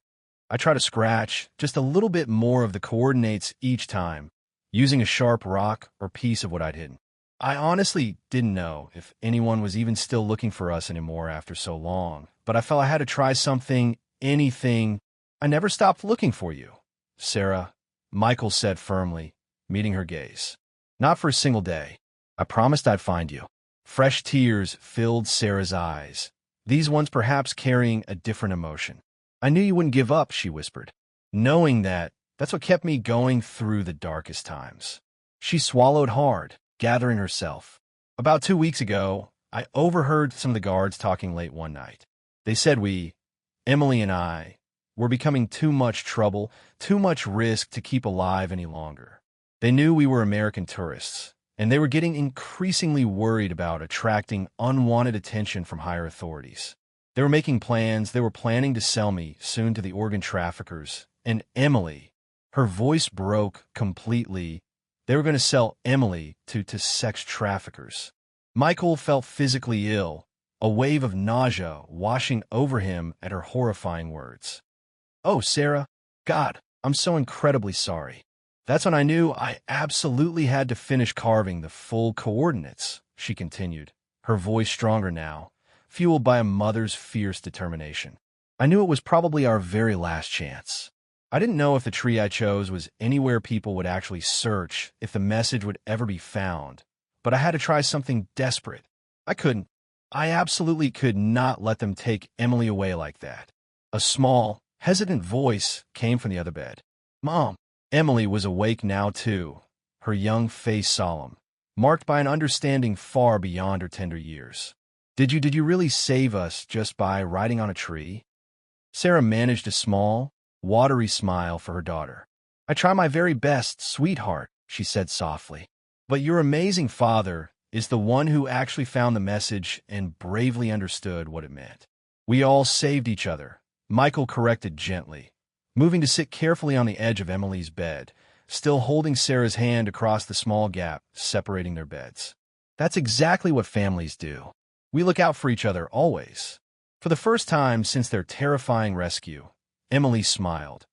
I try to scratch just a little bit more of the coordinates each time, using a sharp rock or piece of what I'd hidden. I honestly didn't know if anyone was even still looking for us anymore after so long, but I felt I had to try something, anything. I never stopped looking for you, Sarah, Michael said firmly, meeting her gaze. Not for a single day. I promised I'd find you. Fresh tears filled Sarah's eyes, these ones perhaps carrying a different emotion. I knew you wouldn't give up, she whispered, knowing that's what kept me going through the darkest times. She swallowed hard, gathering herself. About 2 weeks ago, I overheard some of the guards talking late one night. They said Emily and I, were becoming too much trouble, too much risk to keep alive any longer. They knew we were American tourists, and they were getting increasingly worried about attracting unwanted attention from higher authorities. They were making plans. They were planning to sell me soon to the organ traffickers. And Emily, her voice broke completely. They were going to sell Emily to sex traffickers. Michael felt physically ill, a wave of nausea washing over him at her horrifying words. Oh, Sarah, God, I'm so incredibly sorry. That's when I knew I absolutely had to finish carving the full coordinates, she continued, her voice stronger now, fueled by a mother's fierce determination. I knew it was probably our very last chance. I didn't know if the tree I chose was anywhere people would actually search, if the message would ever be found, but I had to try something desperate. I absolutely could not let them take Emily away like that. A small, hesitant voice came from the other bed. Mom. Emily was awake now too, her young face solemn, marked by an understanding far beyond her tender years. Did you really save us just by riding on a tree? Sarah managed a small, watery smile for her daughter. I try my very best, sweetheart, she said softly. But your amazing father is the one who actually found the message and bravely understood what it meant. We all saved each other, Michael corrected gently, moving to sit carefully on the edge of Emily's bed, still holding Sarah's hand across the small gap separating their beds. That's exactly what families do. We look out for each other always. For the first time since their terrifying rescue, Emily smiled,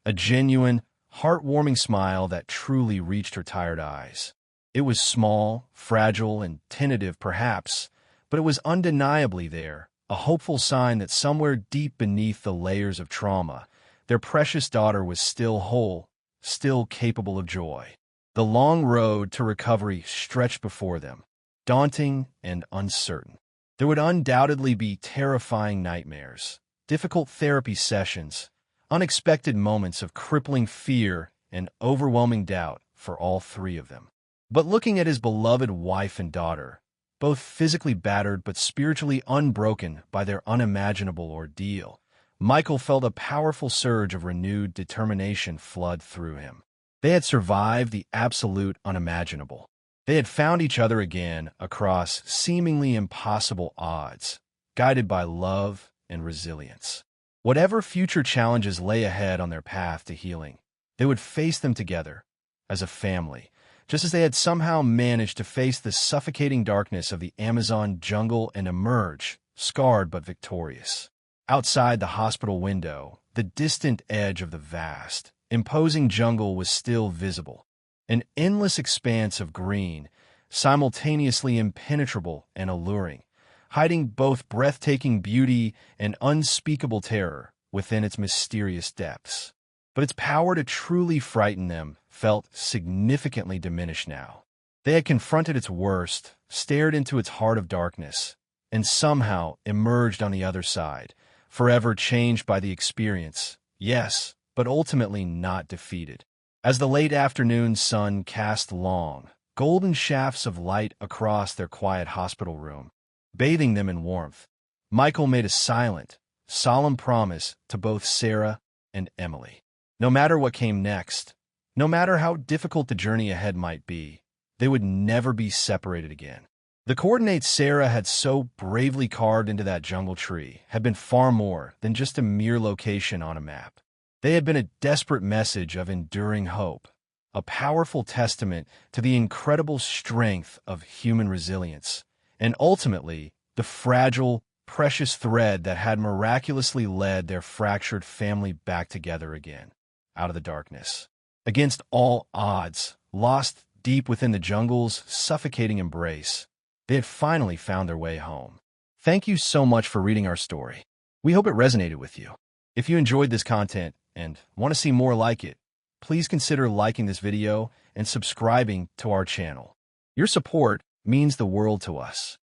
a genuine, heartwarming smile that truly reached her tired eyes. It was small, fragile, and tentative perhaps, but it was undeniably there, a hopeful sign that somewhere deep beneath the layers of trauma, their precious daughter was still whole, still capable of joy. The long road to recovery stretched before them, daunting and uncertain. There would undoubtedly be terrifying nightmares, difficult therapy sessions, unexpected moments of crippling fear and overwhelming doubt for all three of them. But looking at his beloved wife and daughter, both physically battered but spiritually unbroken by their unimaginable ordeal, Michael felt a powerful surge of renewed determination flood through him. They had survived the absolute unimaginable. They had found each other again across seemingly impossible odds, guided by love and resilience. Whatever future challenges lay ahead on their path to healing, they would face them together, as a family, just as they had somehow managed to face the suffocating darkness of the Amazon jungle and emerge, scarred but victorious. Outside the hospital window, the distant edge of the vast, imposing jungle was still visible. an endless expanse of green, simultaneously impenetrable and alluring, hiding both breathtaking beauty and unspeakable terror within its mysterious depths. But its power to truly frighten them felt significantly diminished now. They had confronted its worst, stared into its heart of darkness, and somehow emerged on the other side, forever changed by the experience, yes, but ultimately not defeated. As the late afternoon sun cast long, golden shafts of light across their quiet hospital room, bathing them in warmth, Michael made a silent, solemn promise to both Sarah and Emily. No matter what came next, no matter how difficult the journey ahead might be, they would never be separated again. The coordinates Sarah had so bravely carved into that jungle tree had been far more than just a mere location on a map. They had been a desperate message of enduring hope, a powerful testament to the incredible strength of human resilience, and ultimately, the fragile, precious thread that had miraculously led their fractured family back together again, out of the darkness. Against all odds, lost deep within the jungle's suffocating embrace, they had finally found their way home. Thank you so much for reading our story. We hope it resonated with you. If you enjoyed this content and want to see more like it, please consider liking this video and subscribing to our channel. Your support means the world to us.